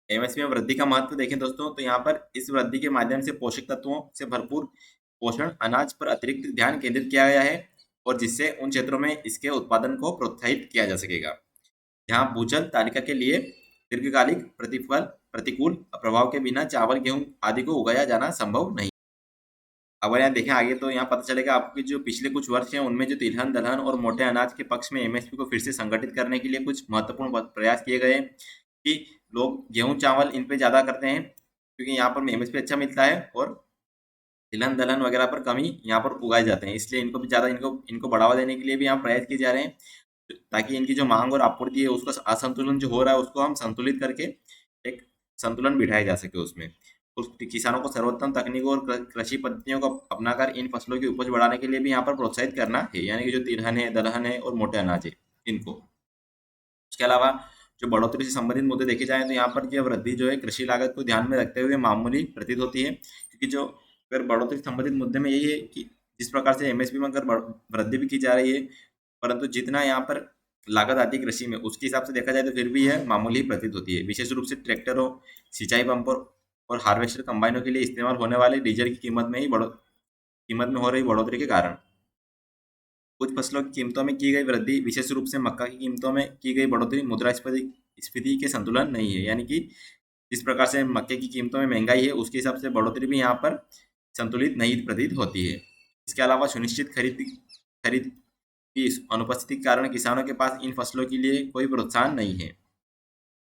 MSP में वृद्धि का महत्व देखें दोस्तों, तो यहाँ पर इस वृद्धि के माध्यम से पोषक तत्वों से भरपूर पोषण अनाज पर अतिरिक्त ध्यान केंद्रित किया गया है, और जिससे उन क्षेत्रों में इसके उत्पादन को प्रोत्साहित किया जा सकेगा जहाँ भूजल तालिका के लिए दीर्घकालिक प्रतिकूल प्रभाव के बिना चावल गेहूं आदि को उगाया जाना संभव नहीं। अगर यहाँ देखें आगे तो यहाँ पता चलेगा आपके जो पिछले कुछ वर्ष हैं उनमें जो तिलहन दलहन और मोटे अनाज के पक्ष में MSP को फिर से संगठित करने के लिए कुछ महत्वपूर्ण प्रयास किए गए कि लोग गेहूं चावल इन पे ज़्यादा करते हैं क्योंकि यहाँ पर MSP अच्छा मिलता है, और तिलहन दलहन वगैरह पर कम ही यहाँ पर उगाए जाते हैं, इसलिए इनको भी ज़्यादा इनको बढ़ावा देने के लिए भी यहाँ प्रयास किए जा रहे हैं ताकि इनकी जो मांग और आपूर्ति है उसका असंतुलन जो हो रहा है उसको हम संतुलित करके एक संतुलन बिठाया जा सके उसमें। उस किसानों को सर्वोत्तम तकनीकों और कृषि पद्धतियों को अपनाकर इन फसलों की उपज बढ़ाने के लिए भी यहाँ पर प्रोत्साहित करना है, यानी कि जो तिलहन है दलहन है और मोटे अनाज है इनको। उसके अलावा जो बढ़ोतरी से संबंधित मुद्दे देखे जाएं तो यहाँ पर यह वृद्धि जो है कृषि लागत को ध्यान में रखते हुए मामूली प्रतीत होती है, क्योंकि जो अगर बढ़ोतरी से संबंधित मुद्दे में यही है कि जिस प्रकार से MSP में अगर वृद्धि भी की जा रही है, परंतु जितना यहाँ पर लागत आती है कृषि में उसके हिसाब से देखा जाए तो फिर भी यह मामूली प्रतीत होती है, विशेष रूप से ट्रैक्टरों, सिंचाई पंपों और हार्वेस्टर कंबाइनों के लिए इस्तेमाल होने वाले डीजल की कीमत में हो रही बढ़ोतरी के कारण। कुछ फसलों की कीमतों में की गई वृद्धि, विशेष रूप से मक्का की कीमतों में की गई बढ़ोतरी मुद्रास्फीति के संतुलन नहीं है, यानी कि जिस प्रकार से मक्के की कीमतों में महंगाई है उसके हिसाब से बढ़ोतरी भी यहाँ पर संतुलित नहीं प्रतीत होती है। इसके अलावा सुनिश्चित खरीद की अनुपस्थिति के कारण किसानों के पास इन फसलों के लिए कोई प्रोत्साहन नहीं है।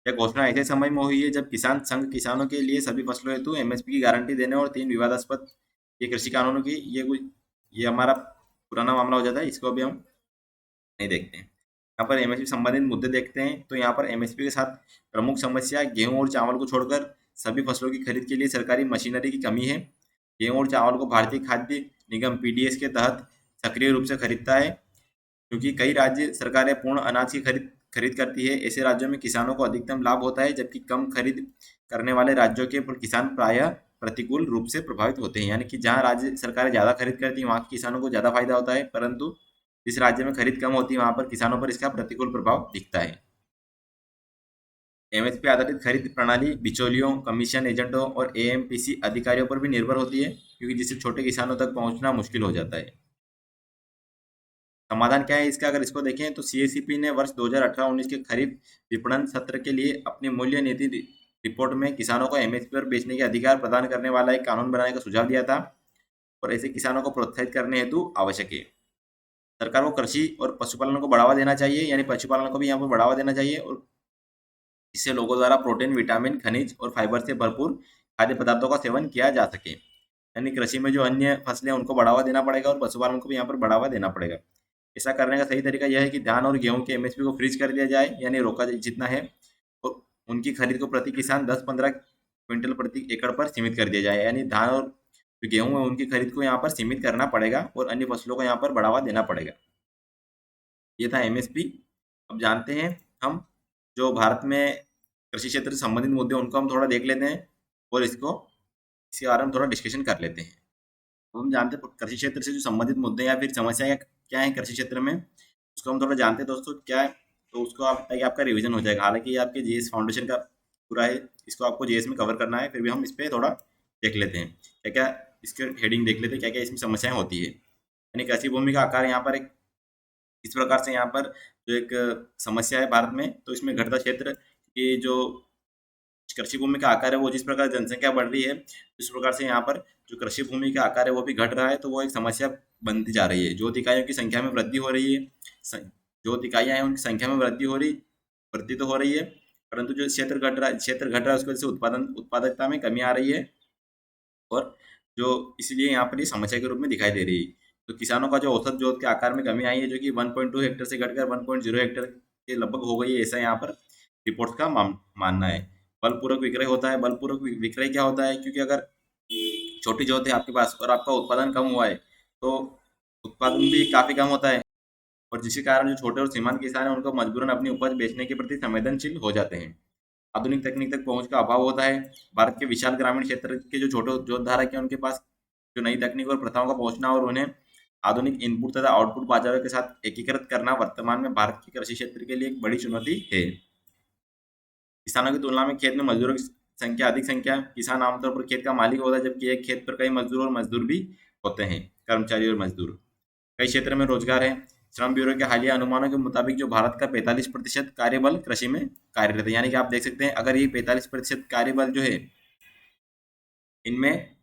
यह घोषणा ऐसे समय में हुई है जब किसान संघ किसानों के लिए सभी फसलों हेतु MSP की गारंटी देने और 3 विवादास्पद ये कृषि कानूनों की ये हमारा पुराना मामला हो जाता है, इसको अभी हम नहीं देखते हैं। यहाँ पर MSP संबंधित मुद्दे देखते हैं तो यहाँ पर MSP के साथ प्रमुख समस्या गेहूं और चावल को छोड़कर सभी फसलों की खरीद के लिए सरकारी मशीनरी की कमी है। गेहूं और चावल को भारतीय खाद्य निगम PDS के तहत सक्रिय रूप से खरीदता है, क्योंकि कई राज्य सरकारें पूर्ण अनाज की खरीद करती है। ऐसे राज्यों में किसानों को अधिकतम लाभ होता है, जबकि कम खरीद करने वाले राज्यों के किसान प्रायः प्रतिकूल रूप से प्रभावित होते हैं, यानी कि जहाँ राज्य सरकारें ज़्यादा खरीद करती हैं वहाँ के किसानों को ज़्यादा फायदा होता है, परंतु जिस राज्य में खरीद कम होती है वहाँ पर किसानों पर इसका प्रतिकूल प्रभाव दिखता है। MSP आधारित खरीद प्रणाली बिचौलियों, कमीशन एजेंटों और AMPC अधिकारियों पर भी निर्भर होती है, क्योंकि जिससे छोटे किसानों तक पहुँचना मुश्किल हो जाता है। समाधान क्या है इसका, अगर इसको देखें तो CSCP ने वर्ष 2018-19 के खरीफ विपणन सत्र के लिए अपनी मूल्य नीति रिपोर्ट में किसानों को MSP पर बेचने के अधिकार प्रदान करने वाला एक कानून बनाने का सुझाव दिया था, और ऐसे किसानों को प्रोत्साहित करने हेतु आवश्यक है। सरकार को कृषि और पशुपालन को बढ़ावा देना चाहिए, यानी पशुपालन को भी यहाँ पर बढ़ावा देना चाहिए, और इससे लोगों द्वारा प्रोटीन, विटामिन, खनिज और फाइबर से भरपूर खाद्य पदार्थों का सेवन किया जा सके। यानी कृषि में जो अन्य फसलें उनको बढ़ावा देना पड़ेगा और पशुपालन को भी यहाँ पर बढ़ावा देना पड़ेगा। ऐसा करने का सही तरीका यह है कि धान और गेहूं के MSP को फ्रीज कर दिया जाए, यानी रोका जितना है, और उनकी खरीद को प्रति किसान 10-15 क्विंटल प्रति एकड़ पर सीमित कर दिया जाए। यानी धान और जो गेहूं है उनकी खरीद को यहाँ पर सीमित करना पड़ेगा और अन्य फसलों को यहाँ पर बढ़ावा देना पड़ेगा। ये था MSP। अब जानते हैं हम जो भारत में कृषि क्षेत्र से संबंधित मुद्दे उनको हम थोड़ा देख लेते हैं और इसके बारे में थोड़ा डिस्कशन कर लेते हैं। तो हम जानते हैं कृषि क्षेत्र से जो संबंधित मुद्दे या फिर समस्याएं क्या है कृषि क्षेत्र में, उसको हम थोड़ा जानते हैं दोस्तों क्या है, तो उसको आप ताकि आपका रिवीजन हो जाएगा। हालांकि ये आपके JS फाउंडेशन का पूरा है, इसको आपको JS में कवर करना है, फिर भी हम इस पर थोड़ा देख लेते हैं क्या क्या इसके हेडिंग देख लेते हैं क्या क्या इसमें समस्याएं होती है। यानी कृषि भूमि का आकार यहाँ पर एक इस प्रकार से यहाँ पर जो एक समस्या है भारत में, तो इसमें घटता क्षेत्र की जो कृषि भूमि का आकार है वो जिस प्रकार जनसंख्या बढ़ रही है इस प्रकार से यहाँ पर जो कृषि भूमि का आकार है वो भी घट रहा है, तो वो एक समस्या बनती जा रही है। जोत इकाइयों की संख्या में वृद्धि हो रही है, जोत इकाइयाँ हैं उनकी संख्या में वृद्धि तो हो रही है, परंतु जो क्षेत्र घट रहा है उसकी वजह से उत्पादकता में कमी आ रही है, और जो इसलिए यहाँ पर ये समस्या के रूप में दिखाई दे रही है। तो किसानों का जो औसत जोत के आकार में कमी आई है, जो कि 1.2 हेक्टेयर से घटकर 1.0 हेक्टेयर के लगभग हो गई है, ऐसा यहाँ पर रिपोर्ट का मानना है। बलपूर्वक विक्रय होता है। बलपूर्वक विक्रय क्या होता है, क्योंकि अगर छोटी जोत है आपके पास और आपका उत्पादन कम हुआ है तो उत्पादन भी काफ़ी कम होता है, और जिसके कारण जो छोटे और सीमांत किसान हैं उनको मजबूरन अपनी उपज बेचने के प्रति संवेदनशील हो जाते हैं। आधुनिक तकनीक तक पहुंच का अभाव होता है। भारत के विशाल ग्रामीण क्षेत्र के जो छोटे उद्योगधारक हैं उनके पास जो नई तकनीक और प्रथाओं का पहुंचना और उन्हें आधुनिक इनपुट तथा आउटपुट बाजारों के साथ एकीकृत करना वर्तमान में भारत के कृषि क्षेत्र के लिए एक बड़ी चुनौती है। किसानों की तुलना में खेत में मजदूरों की संख्या अधिक संख्या किसान आमतौर पर खेत का मालिक होता है, जबकि एक खेत पर कई मजदूर और मजदूर भी होते हैं, कर्मचारी और मजदूर। कई क्षेत्र में रोजगार है। श्रम ब्यूरो के हालिया अनुमानों के मुताबिक जो भारत का 45% कार्यबल कृषि में कार्यरत है, यानी कि आप देख सकते हैं अगर ये 45% कार्यबल जो है इनमें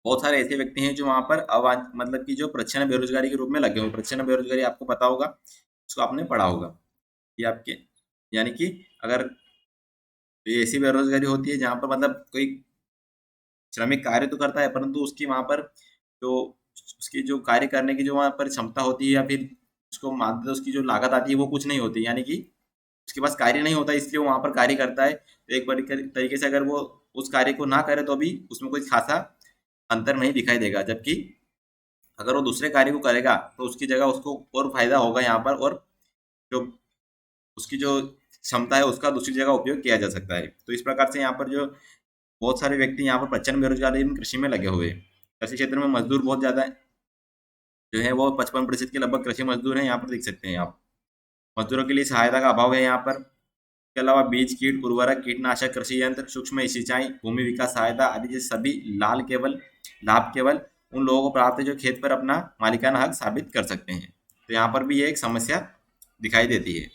बहुत सारे ऐसे व्यक्ति हैं जो वहाँ पर मतलब कि जो प्रच्छन्न बेरोजगारी के रूप में लगे हुए। प्रच्छन्न बेरोजगारी आपको पता होगा, उसको आपने पढ़ा होगा। ये आपके यानी कि अगर ये ऐसी बेरोजगारी होती है जहाँ पर मतलब कोई श्रमिक कार्य तो करता है परंतु उसकी वहाँ पर जो उसकी जो कार्य करने की जो वहाँ पर क्षमता होती है या फिर उसको मानते उसकी जो लागत आती है वो कुछ नहीं होती, यानी कि उसके पास कार्य नहीं होता इसलिए वो वहाँ पर कार्य करता है। तो एक तरीके से अगर वो उस कार्य को ना करे तो भी उसमें कोई खासा अंतर नहीं दिखाई देगा, जबकि अगर वो दूसरे कार्य को करेगा तो उसकी जगह उसको और फायदा होगा यहाँ पर, और जो उसकी जो क्षमता है उसका दूसरी जगह उपयोग किया जा सकता है। तो इस प्रकार से यहाँ पर जो बहुत सारे व्यक्ति यहाँ पर प्रचंड बेरोजगारी में कृषि में लगे हुए हैं। कृषि क्षेत्र में मजदूर बहुत ज़्यादा जो है वो 55% के लगभग कृषि मजदूर हैं, यहाँ पर देख सकते हैं आप। मजदूरों के लिए सहायता का अभाव है यहाँ पर। इसके अलावा बीज, कीट, उर्वरक, कीटनाशक, कृषि यंत्र, सूक्ष्म सिंचाई, भूमि विकास सहायता आदि जैसे सभी लाभ केवल उन लोगों को प्राप्त है जो खेत पर अपना मालिकाना हक साबित कर सकते हैं। तो यहाँ पर भी ये एक समस्या दिखाई देती है,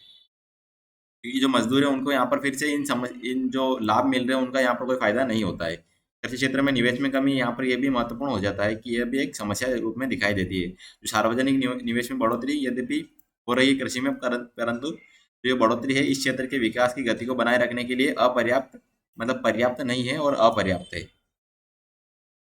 क्योंकि जो मजदूर है उनको यहाँ पर फिर से इन जो लाभ मिल रहे हैं उनका यहाँ पर कोई फायदा नहीं होता है। कृषि क्षेत्र में निवेश में कमी यहाँ पर यह भी महत्वपूर्ण हो जाता है कि यह भी एक समस्या के रूप में दिखाई देती है। जो सार्वजनिक निवेश में बढ़ोतरी यद्यपि हो रही है कृषि में, परंतु जो ये बढ़ोतरी है इस क्षेत्र के विकास की गति को बनाए रखने के लिए अपर्याप्त मतलब पर्याप्त नहीं है और अपर्याप्त है।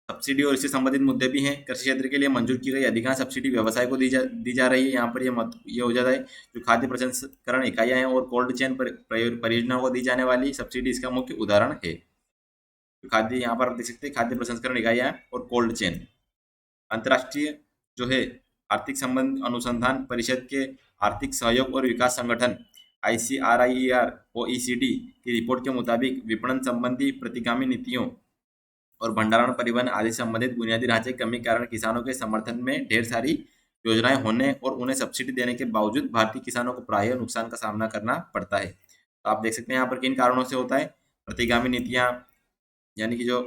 सब्सिडी और इससे संबंधित मुद्दे भी हैं। कृषि क्षेत्र के लिए मंजूर की गई अधिकांश सब्सिडी व्यवसाय को दी जा रही है। यहाँ पर ये हो जाता है जो खाद्य प्रसंस्करण इकाइयाँ हैं और कोल्ड चेन परियोजनाओं को दी जाने वाली सब्सिडी इसका मुख्य उदाहरण है। तो खाद्य यहाँ पर आप देख सकते हैं खाद्य प्रसंस्करण इकाइयाँ और कोल्ड चेन। अंतर्राष्ट्रीय जो है आर्थिक संबंध अनुसंधान परिषद के आर्थिक सहयोग और विकास संगठन ICRIER OECD की रिपोर्ट के मुताबिक विपणन संबंधी प्रतिगामी नीतियों और भंडारण, परिवहन आदि संबंधित बुनियादी ढांचे की कमी के कारण किसानों के समर्थन में ढेर सारी योजनाएं होने और उन्हें सब्सिडी देने के बावजूद भारतीय किसानों को प्रायः नुकसान का सामना करना पड़ता है। तो आप देख सकते हैं यहाँ पर किन कारणों से होता है। प्रतिगामी नीतियाँ यानी कि जो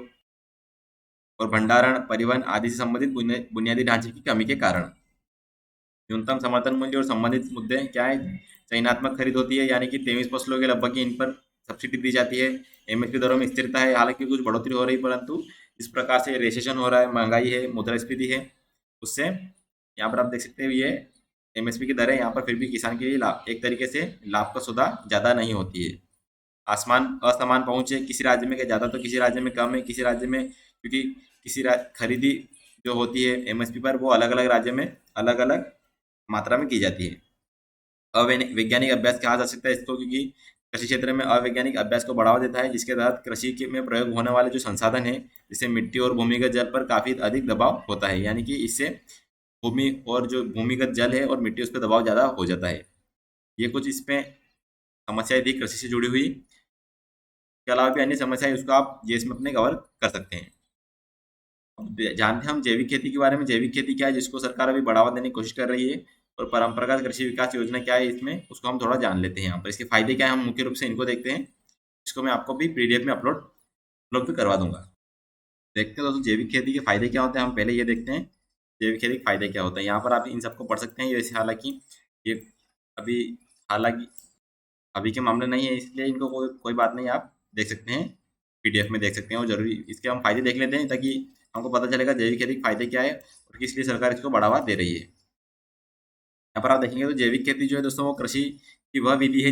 और भंडारण, परिवहन आदि से संबंधित बुनियादी ढांचे की कमी के कारण। न्यूनतम समर्थन मूल्य और संबंधित मुद्दे क्या है। चयनात्मक खरीद होती है, यानी कि 23 फसलों के लगभग इन पर सब्सिडी दी जाती है। MSP दरों में स्थिरता है, हालांकि कुछ बढ़ोतरी हो रही परंतु इस प्रकार से रेसेशन हो रहा है, महंगाई है, मुद्रास्फीति है, उससे यहाँ पर आप देख सकते हैं ये MSP की दरें यहाँ पर फिर भी किसान के लिए एक तरीके से लाभ का सौदा ज़्यादा नहीं होती है। आसमान असमान पहुँच है, किसी राज्य में ज़्यादा तो किसी राज्य में कम है। किसी राज्य में क्योंकि खरीदी जो होती है MSP पर वो अलग अलग राज्य में अलग अलग मात्रा में की जाती है। अवैज्ञानिक अभ्यास कहा जा सकता है इसको, क्योंकि कृषि क्षेत्र में अवैज्ञानिक अभ्यास को बढ़ावा देता है जिसके तहत कृषि में प्रयोग होने वाले जो संसाधन है जैसे मिट्टी और भूमिगत जल पर काफ़ी अधिक दबाव होता है, यानी कि इससे भूमि और जो भूमिगत जल है और मिट्टी उस पर दबाव ज़्यादा हो जाता है। ये कुछ इसमें समस्याएं थी कृषि से जुड़ी हुई। इसके अलावा भी अन्य समस्याएं उसको आप ये इसमें अपने कवर कर सकते हैं। जानते हैं हम जैविक खेती के बारे में। जैविक खेती क्या है जिसको सरकार अभी बढ़ावा देने की कोशिश कर रही है, और परंपरागत कृषि विकास योजना क्या है इसमें उसको हम थोड़ा जान लेते हैं। यहाँ पर इसके फायदे क्या है हम मुख्य रूप से इनको देखते हैं। इसको मैं आपको भी PDF में अपलोड भी करवा दूंगा। देखते हैं दोस्तों जैविक खेती के फायदे क्या होते हैं। हम पहले ये देखते हैं जैविक खेती के फायदे क्या होते हैं। यहाँ पर आप इन सबको पढ़ सकते हैं। जैसे हालांकि ये अभी हालांकि अभी के मामले नहीं है इसलिए इनको कोई बात नहीं, आप देख सकते हैं PDF में देख सकते हैं। और जरूरी इसके हम फायदे देख लेते हैं ताकि हमको पता चलेगा जैविक खेती के फायदे क्या है और किस लिए सरकार इसको बढ़ावा दे रही है। यहाँ पर आप देखेंगे तो जैविक खेती जो है दोस्तों वो कृषि की वह विधि है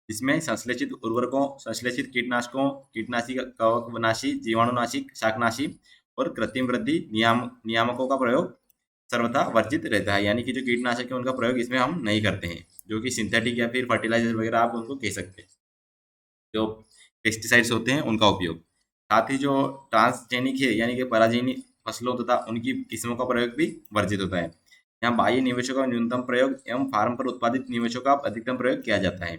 जिसमें संश्लेषित उर्वरकों, संश्लेषित कीटनाशकों, कीटनाशी, कवकनाशी, जीवाणुनाशी, शाकनाशी और कृत्रिम वृद्धि नियामकों का प्रयोग सर्वथा वर्जित रहता है। यानी कि जो कीटनाशक है उनका प्रयोग इसमें हम नहीं करते हैं, जो कि सिंथेटिक या फिर फर्टिलाइजर वगैरह आप उनको कह सकते हैं, जो पेस्टिसाइड्स होते हैं उनका उपयोग। साथ ही जो ट्रांसजेनिक है यानी कि फसलों तथा उनकी किस्मों का प्रयोग भी वर्जित होता है। यहाँ बाह्य निवेशों का न्यूनतम प्रयोग एवं फार्म पर उत्पादित निवेशों का अधिकतम प्रयोग किया जाता है।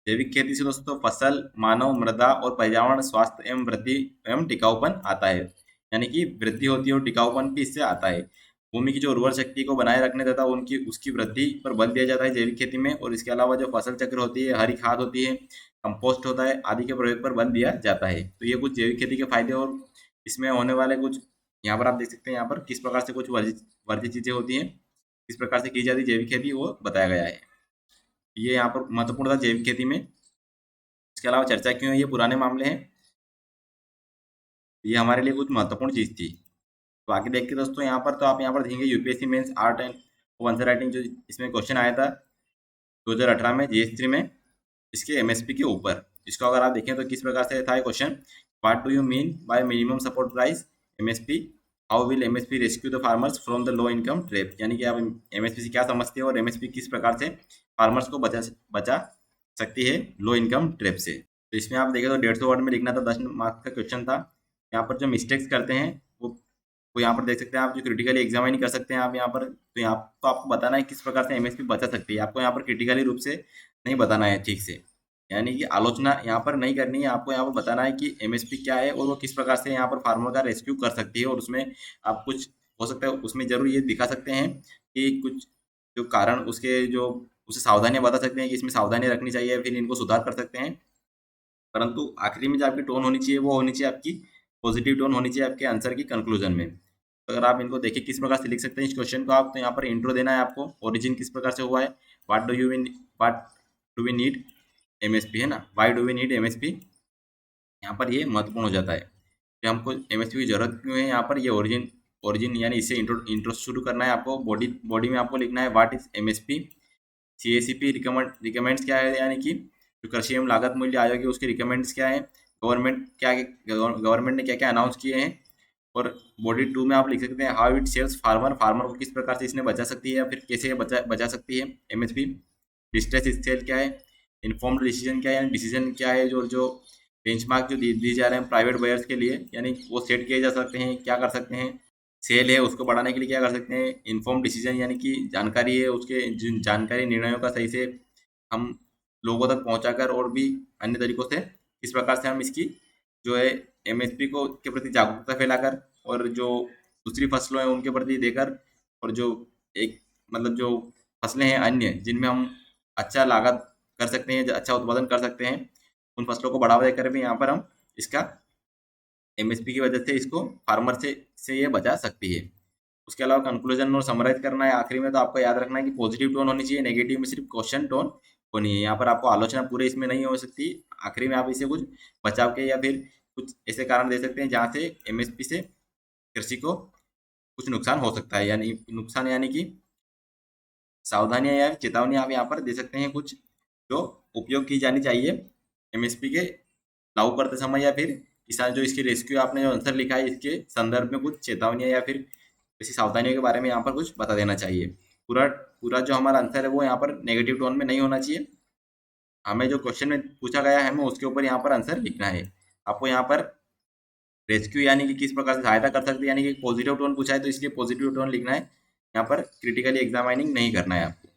जैविक खेती से दोस्तों फसल, मानव, मृदा और पर्यावरण स्वास्थ्य एवं वृद्धि एवं टिकाऊपन आता है। यानी कि वृद्धि होती है और टिकाऊपन भी इससे आता है। भूमि की जो उर्वर शक्ति को बनाए रखने तथा उनकी उसकी वृद्धि पर बल दिया जाता है जैविक खेती में। और इसके अलावा जो फसल चक्र होती है, हरी खाद होती है, कंपोस्ट होता है आदि के प्रयोग पर बल दिया जाता है। तो ये कुछ जैविक खेती के फायदे और इसमें होने वाले कुछ यहाँ पर आप देख सकते हैं, यहाँ पर किस प्रकार से कुछ वर्जित वर्जित चीजें होती हैं, किस प्रकार से की जाती है जैविक खेती, वो बताया गया है। ये यहाँ पर महत्वपूर्ण था जैविक खेती में। इसके अलावा चर्चा क्यों है, ये पुराने मामले हैं, ये हमारे लिए कुछ महत्वपूर्ण चीज थी। तो आगे देखते दोस्तों, यहाँ पर तो आप यहाँ पर देखेंगे UPSC mains art and answer writing, जो इसमें क्वेश्चन आया था 2018 में जीएस3 में, इसके एमएसपी के ऊपर। इसको अगर आप देखें तो किस प्रकार से था ये question, what do you mean by minimum support price MSP, how will MSP rescue the farmers from the low income trap. यानी कि आप एमएसपी से क्या समझते हो और एमएसपी किस प्रकार से फार्मर्स को बचा सकती है लो इनकम ट्रैप से। तो इसमें आप देखें तो 150 वर्ड में लिखना था, 10 मार्क्स का क्वेश्चन था। यहाँ पर जो मिस्टेक्स करते हैं वो यहाँ पर देख सकते हैं आप, जो क्रिटिकली एग्जामिन कर सकते हैं आप यहाँ पर। तो यहाँ तो आपको बताना है किस प्रकार से एमएसपी बचा सकती है, आपको यहाँ पर क्रिटिकली रूप से नहीं बताना है ठीक से, यानी कि आलोचना यहाँ पर नहीं करनी है। आपको यहाँ पर बताना है कि एमएसपी क्या है और वो किस प्रकार से यहाँ पर फार्मर का रेस्क्यू कर सकती है। और उसमें आप कुछ हो सकता है उसमें जरूर ये दिखा सकते हैं कि कुछ जो कारण उसके जो उसे सावधानियां बता सकते हैं कि इसमें सावधानियां रखनी चाहिए, फिर इनको सुधार कर सकते हैं। परंतु आखिरी में जो आपकी टोन होनी चाहिए वो होनी चाहिए आपकी पॉजिटिव टोन होनी चाहिए आपके आंसर की कंक्लूजन में। तो अगर आप इनको देखिए किस प्रकार से लिख सकते हैं इस क्वेश्चन को आप, तो यहाँ पर इंट्रो देना है आपको, ओरिजिन किस प्रकार से हुआ है, what do we need MSP है ना, why do we need MSP, यहाँ पर ये महत्वपूर्ण हो जाता है कि हमको एमएसपी की जरूरत क्यों है। यहाँ पर ये ओरिजिन यानी इससे इंट्रो शुरू करना है आपको। बॉडी में आपको लिखना है what is MSP, CACP recommends क्या है, यानी कि जो कृषि एवं लागत मूल्य आयोग है उसके रिकमेंड्स क्या है, गवर्नमेंट ने क्या क्या अनाउंस किए हैं। और बॉडी 2 में आप लिख सकते हैं हाउ इट सेव्स फार्मर को किस प्रकार से इसने बचा सकती है या फिर कैसे बचा सकती है एमएसपी। डिस्ट्रेस सेल क्या है, इन्फॉर्म्ड डिसीजन क्या है, यानी डिसीजन क्या है जो बेंचमार्क जो दी जा रहे हैं प्राइवेट बायर्स के लिए, यानी वो सेट किए जा सकते हैं, क्या कर सकते हैं। सेल है उसको बढ़ाने के लिए क्या कर सकते हैं, इन्फॉर्म डिसीजन यानी कि जानकारी है उसके जिन जानकारी निर्णयों का सही से हम लोगों तक पहुंचाकर और भी अन्य तरीकों से किस प्रकार से हम इसकी जो है एमएसपी को के प्रति जागरूकता फैलाकर और जो दूसरी फसलों है उनके प्रति देकर, और जो एक मतलब जो फसलें हैं अन्य जिनमें हम अच्छा लागत कर सकते हैं, अच्छा उत्पादन कर सकते हैं, उन फसलों को बढ़ावा देकर भी यहाँ पर हम इसका एमएसपी की वजह से इसको फार्मर से ये बचा सकती है। उसके अलावा कंक्लूजन और समराइज करना है आखिरी में, तो आपको याद रखना है कि पॉजिटिव टोन होनी चाहिए, नेगेटिव में सिर्फ क्वेश्चन टोन होनी है। यहाँ पर आपको आलोचना पूरे इसमें नहीं हो सकती, आखिरी में आप इसे कुछ बचाव के या फिर कुछ ऐसे कारण दे सकते हैं जहाँ से एमएसपी से कृषि को कुछ नुकसान हो सकता है, यानी नुकसान यानी कि सावधानियां या चेतावनी आप यहाँ पर दे सकते हैं कुछ जो उपयोग की जानी चाहिए एमएसपी के लागू करते समय, या फिर किसान जो इसकी रेस्क्यू आपने जो आंसर लिखा है इसके संदर्भ में कुछ चेतावनियां या फिर ऐसी सावधानियों के बारे में यहाँ पर कुछ बता देना चाहिए। पूरा पूरा जो हमारा आंसर है वो यहाँ पर नेगेटिव टोन में नहीं होना चाहिए, हमें जो क्वेश्चन में पूछा गया है हमें उसके ऊपर यहाँ पर आंसर लिखना है। आपको यहाँ पर रेस्क्यू यानी कि किस प्रकार से सहायता कर सकते हैं, यानी कि पॉजिटिव टोन पूछा है तो इसलिए पॉजिटिव टोन लिखना है, यहाँ पर क्रिटिकली एग्जामिनिंग नहीं करना है आपको।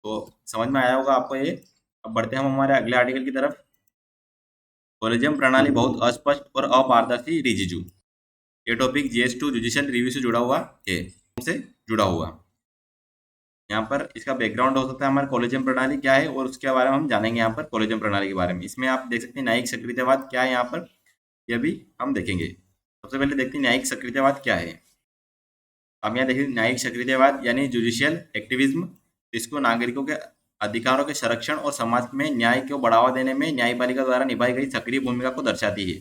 तो समझ में आया होगा आपको ये। अब बढ़ते हैं हम हमारे अगले आर्टिकल की तरफ। कोलेजियम प्रणाली बहुत अस्पष्ट और अपारदर्शी रिजिजू, ये टॉपिक जीएस2 जुडिशियल रिव्यू से जुड़ा हुआ है, से जुड़ा हुआ। यहाँ पर इसका बैकग्राउंड हो सकता है हमारे कोलेजियम प्रणाली क्या है और उसके बारे में हम जानेंगे यहाँ पर कोलेजियम प्रणाली के बारे में। इसमें आप देख सकते हैं न्यायिक सक्रियतावाद क्या है, यहाँ पर यह भी हम देखेंगे। सबसे पहले देखते हैं न्यायिक सक्रियतावाद क्या है। अब यहाँ देखिए न्यायिक सक्रियतावाद यानी जुडिशियल एक्टिविज्म, इसको नागरिकों के अधिकारों के संरक्षण और समाज में न्याय को बढ़ावा देने में न्यायपालिका द्वारा निभाई गई सक्रिय भूमिका को दर्शाती है।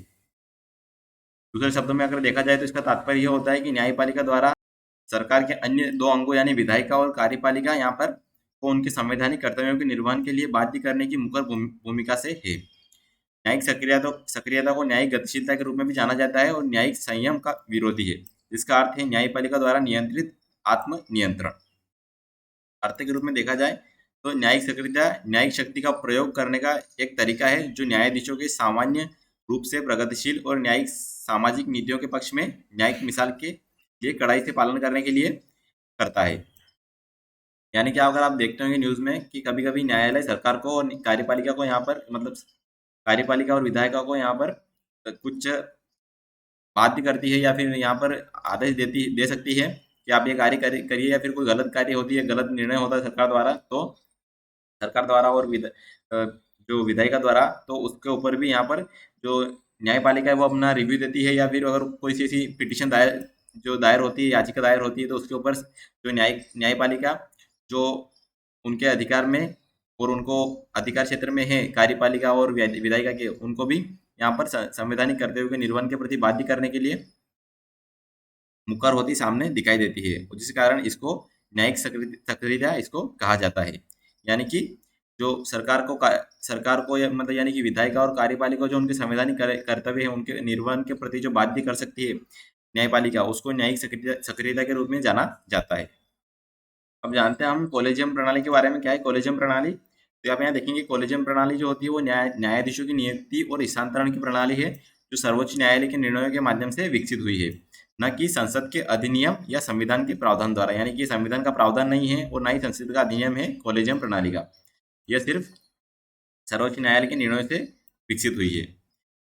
दूसरे शब्दों में अगर देखा जाए तो इसका तात्पर्य यह होता है कि न्यायपालिका द्वारा सरकार के अन्य दो अंगों यानी विधायिका और कार्यपालिका यहाँ पर को उनके संवैधानिक कर्तव्यों के निर्वहन के लिए बाध्य करने की मुखर भूमिका से है। न्यायिक सक्रियता को न्यायिक गतिशीलता के रूप में भी जाना जाता है और न्यायिक संयम का विरोधी है, जिसका अर्थ है न्यायपालिका द्वारा नियंत्रित आत्म नियंत्रण। अर्थ के रूप में देखा जाए तो न्यायिक सक्रियता न्यायिक शक्ति का प्रयोग करने का एक तरीका है जो न्यायाधीशों के सामान्य रूप से प्रगतिशील और न्यायिक सामाजिक नीतियों के पक्ष में न्यायिक मिसाल के लिए कड़ाई से पालन करने के लिए करता है। यानी कि अगर आप देखते होंगे न्यूज़ में कि कभी कभी न्यायालय सरकार को और कार्यपालिका को यहाँ पर मतलब कार्यपालिका और विधायिका को यहाँ पर कुछ बाध्य करती है या फिर यहाँ पर आदेश दे सकती है कि आप ये कार्य करिए, या फिर कोई गलत कार्य होती है, गलत निर्णय होता है सरकार द्वारा, तो सरकार द्वारा और जो विधायिका द्वारा, तो उसके ऊपर भी यहाँ पर जो न्यायपालिका है वो अपना रिव्यू देती है, या फिर अगर कोई सी ऐसी पिटीशन दायर होती है, याचिका दायर होती है, तो उसके ऊपर जो न्यायपालिका जो उनके अधिकार में और उनको अधिकार क्षेत्र में है कार्यपालिका और विधायिका के, उनको भी यहाँ पर संवैधानिक कर्तव्यों के निर्वहन के प्रति बाध्य करने के लिए मुकर होती सामने दिखाई देती है, जिस कारण इसको न्यायिक सक्रियता इसको कहा जाता है। यानी कि जो सरकार को मतलब यानी कि विधायिका और कार्यपालिका जो उनके संवैधानिक कर्तव्य है उनके निर्वहन के प्रति जो बाध्य कर सकती है न्यायपालिका, उसको न्यायिक सक्रियता के रूप में जाना जाता है। अब जानते हैं हम कॉलेजियम प्रणाली के बारे में। क्या है कॉलेजियम प्रणाली? तो आप यहाँ देखेंगे कॉलेजियम प्रणाली जो होती है वो न्यायाधीशों की नियुक्ति और स्थानांतरण की प्रणाली है, जो सर्वोच्च न्यायालय के निर्णयों के माध्यम से विकसित हुई है, न कि संसद के अधिनियम या संविधान के प्रावधान द्वारा। यानी कि संविधान का प्रावधान नहीं है और न ही संसद का अधिनियम है कॉलेजियम प्रणाली का, यह सिर्फ सर्वोच्च न्यायालय के निर्णयों से विकसित हुई है।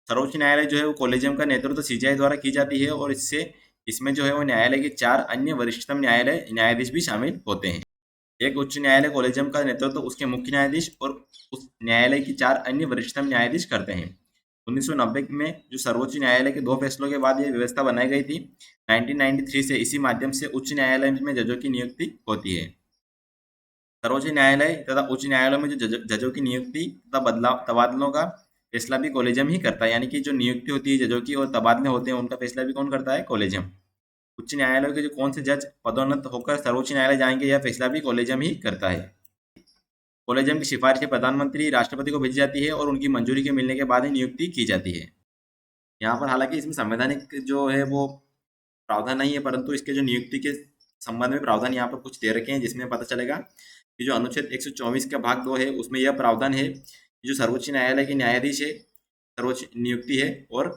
सर्वोच्च न्यायालय जो है वो कॉलेजियम का नेतृत्व सीजीआई द्वारा की जाती है, और इसमें जो है वो न्यायालय के 4 अन्य वरिष्ठतम न्यायाधीश भी शामिल होते हैं। एक उच्च न्यायालय कॉलेजियम का नेतृत्व उसके मुख्य न्यायाधीश और उस न्यायालय की 4 अन्य वरिष्ठतम न्यायाधीश करते हैं। 1990 में जो सर्वोच्च न्यायालय के 2 फैसलों के बाद यह व्यवस्था बनाई गई थी। 1993 से इसी माध्यम से उच्च न्यायालय में जजों की नियुक्ति होती है। सर्वोच्च न्यायालय तथा उच्च न्यायालयों में जो जजों की नियुक्ति तथा तबादलों का फैसला भी कॉलेजियम ही करता है। यानी कि जो नियुक्ति होती है जजों की और तबादले होते हैं उनका फैसला भी कौन करता है? कॉलेजियम। उच्च न्यायालयों के जो कौन से जज पदोन्नत होकर सर्वोच्च न्यायालय जाएंगे, यह फैसला भी कॉलेजियम ही करता है। कॉलेजियम की सिफारिशें प्रधानमंत्री राष्ट्रपति को भेजी जाती है और उनकी मंजूरी के मिलने के बाद ही नियुक्ति की जाती है। यहाँ पर हालांकि इसमें संवैधानिक जो है वो प्रावधान नहीं है, परंतु इसके जो नियुक्ति के संबंध में प्रावधान यहाँ पर कुछ दे रखे हैं, जिसमें पता चलेगा कि जो अनुच्छेद 124 का भाग 2 है उसमें यह प्रावधान है कि जो सर्वोच्च न्यायालय के न्यायाधीश है, सर्वोच्च नियुक्ति है, और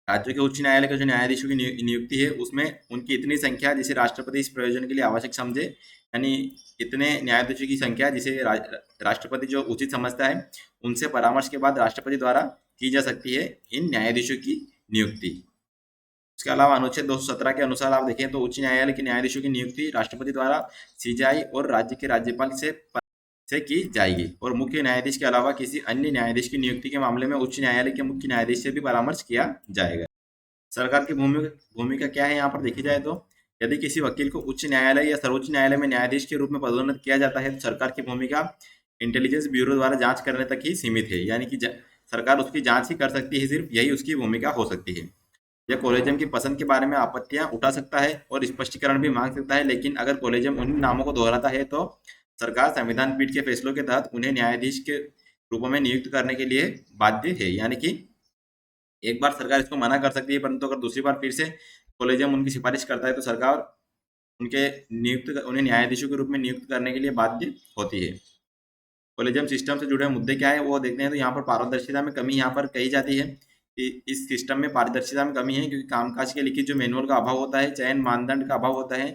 राज्यों के उच्च न्यायालय के जो न्यायाधीशों की नियुक्ति है उसमें उनकी इतनी संख्या जिसे राष्ट्रपति इस प्रयोजन के लिए आवश्यक समझे, यानी इतने न्यायाधीशों की संख्या जिसे राष्ट्रपति जो उचित समझता है, उनसे परामर्श के बाद राष्ट्रपति द्वारा की जा सकती है इन न्यायाधीशों की नियुक्ति। इसके अलावा अनुच्छेद 217 के अनुसार आप देखें तो उच्च न्यायालय के न्यायाधीशों की नियुक्ति राष्ट्रपति द्वारा सीजीआई और राज्य के राज्यपाल से की जाएगी, और मुख्य न्यायाधीश के अलावा किसी अन्य न्यायाधीश की नियुक्ति के मामले में उच्च न्यायालय के मुख्य न्यायाधीश से भी परामर्श किया जाएगा। सरकार की भूमिका क्या है यहाँ पर देखी जाए तो, यदि किसी वकील को उच्च न्यायालय या सर्वोच्च न्यायालय में न्यायाधीश के रूप में पदोन्नत किया जाता है तो सरकार की भूमिका इंटेलिजेंस ब्यूरो द्वारा जांच करने तक ही सीमित है। यानी कि सरकार उसकी जांच ही कर सकती है, सिर्फ यही उसकी भूमिका हो सकती है। यह कॉलेजियम की पसंद के बारे में आपत्तियां उठा सकता है और स्पष्टीकरण भी मांग सकता है, लेकिन अगर कॉलेजियम उन्हीं नामों को दोहराता है तो सरकार संविधान पीठ के फैसलों के तहत उन्हें न्यायाधीश के रूप में नियुक्त करने के लिए बाध्य है। यानी कि एक बार सरकार इसको मना कर सकती है, परंतु अगर दूसरी बार फिर से कॉलेजियम उनकी सिफारिश करता है तो सरकार उन्हें न्यायाधीशों के रूप में नियुक्त करने के लिए बाध्य होती है। कॉलेजियम सिस्टम से जुड़े मुद्दे क्या है वो देखते हैं। तो यहाँ पर पारदर्शिता में कमी यहाँ पर कही जाती है कि इस सिस्टम में पारदर्शिता में कमी है, क्योंकि कामकाज के लिखित जो मैनुअल का अभाव होता है, चयन मानदंड का अभाव होता है,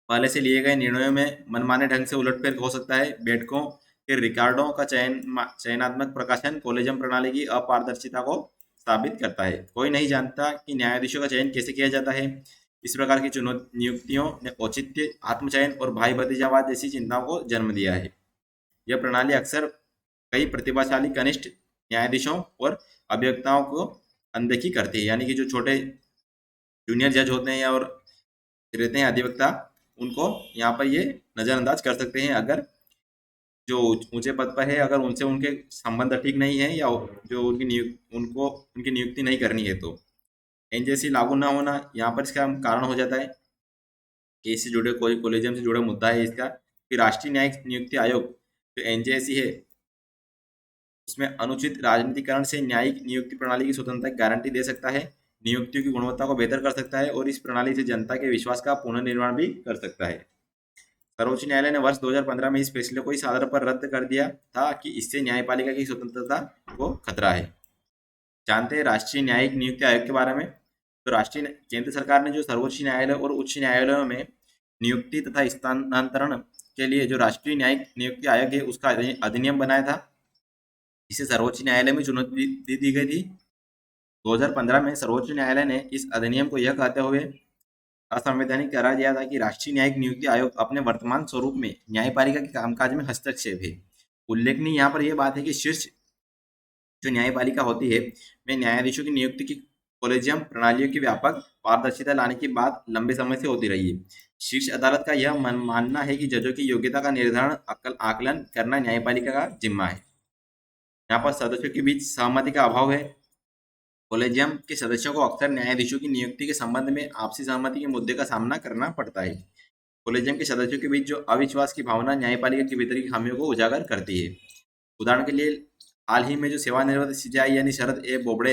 पहले से लिए गए निर्णयों में मनमाने ढंग से उलटफेर हो सकता है, बैठकों के रिकॉर्डों का चयनात्मक प्रकाशन कॉलेजियम प्रणाली की अपारदर्शिता को साबित करता है। कोई नहीं जानता कि न्यायाधीशों का चयन कैसे किया जाता है। इस प्रकार की नियुक्तियों ने औचित्य, आत्मचयन और भाई भतीजावाद जैसी चिंताओं को जन्म दिया है। यह प्रणाली अक्सर कई प्रतिभाशाली कनिष्ठ न्यायाधीशों और अभियंताओं को अनदेखी करती है। यानी कि जो छोटे जूनियर जज होते हैं और रहते हैं अधिवक्ता, उनको यहाँ पर ये नज़रअंदाज कर सकते हैं अगर जो ऊंचे पद पर है, अगर उनसे उनके संबंध ठीक नहीं है या जो उनकी नियुक्ति नहीं करनी है, तो एनजेसी लागू ना होना यहाँ पर इसका कारण हो जाता है कि इससे जुड़े कोई कॉलेजियम से जुड़ा मुद्दा है इसका कि राष्ट्रीय न्यायिक नियुक्ति आयोग जो एनजेसी है उसमें अनुचित राजनीतिकरण से न्यायिक नियुक्ति प्रणाली की स्वतंत्रता की गारंटी दे सकता है, नियुक्तियों की गुणवत्ता को बेहतर कर सकता है और इस प्रणाली से जनता के विश्वास का पुनर्निर्माण भी कर सकता है। सर्वोच्च न्यायालय ने वर्ष 2015 में इस फैसले को इस आधार पर रद्द कर दिया था कि इससे न्यायपालिका की स्वतंत्रता को खतरा है। जानते हैं राष्ट्रीय न्यायिक नियुक्ति आयोग के बारे में। तो राष्ट्रीय केंद्र सरकार ने जो सर्वोच्च न्यायालय और उच्च न्यायालयों में नियुक्ति तथा स्थानांतरण के लिए जो राष्ट्रीय न्यायिक नियुक्ति आयोग है उसका अधिनियम बनाया था, जिसे सर्वोच्च न्यायालय में चुनौती दी गई थी। 2015 में सर्वोच्च न्यायालय ने इस अधिनियम को यह कहते हुए असंवैधानिक करार दिया था कि राष्ट्रीय न्यायिक नियुक्ति आयोग अपने वर्तमान स्वरूप में न्यायपालिका के कामकाज में हस्तक्षेप है। उल्लेखनीय यहाँ पर यह बात है कि शीर्ष जो न्यायपालिका होती है में न्यायाधीशों की नियुक्ति की कोलेजियम प्रणालियों की व्यापक पारदर्शिता लाने की बात लंबे समय से होती रही है। शीर्ष अदालत का यह मानना है कि जजों की योग्यता का निर्धारण आकलन करना न्यायपालिका का जिम्मा है। यहाँ पर सदस्यों के बीच सहमति का अभाव है। कोलेजियम के सदस्यों को अक्सर न्यायाधीशों की नियुक्ति के संबंध में आपसी सहमति के मुद्दे का सामना करना पड़ता है। कोलेजियम के सदस्यों के बीच जो अविश्वास की भावना न्यायपालिका की भीतर की खामियों को उजागर करती है। उदाहरण के लिए हाल ही में जो सेवानिवृत्त सीजेआई यानी शरद ए बोबड़े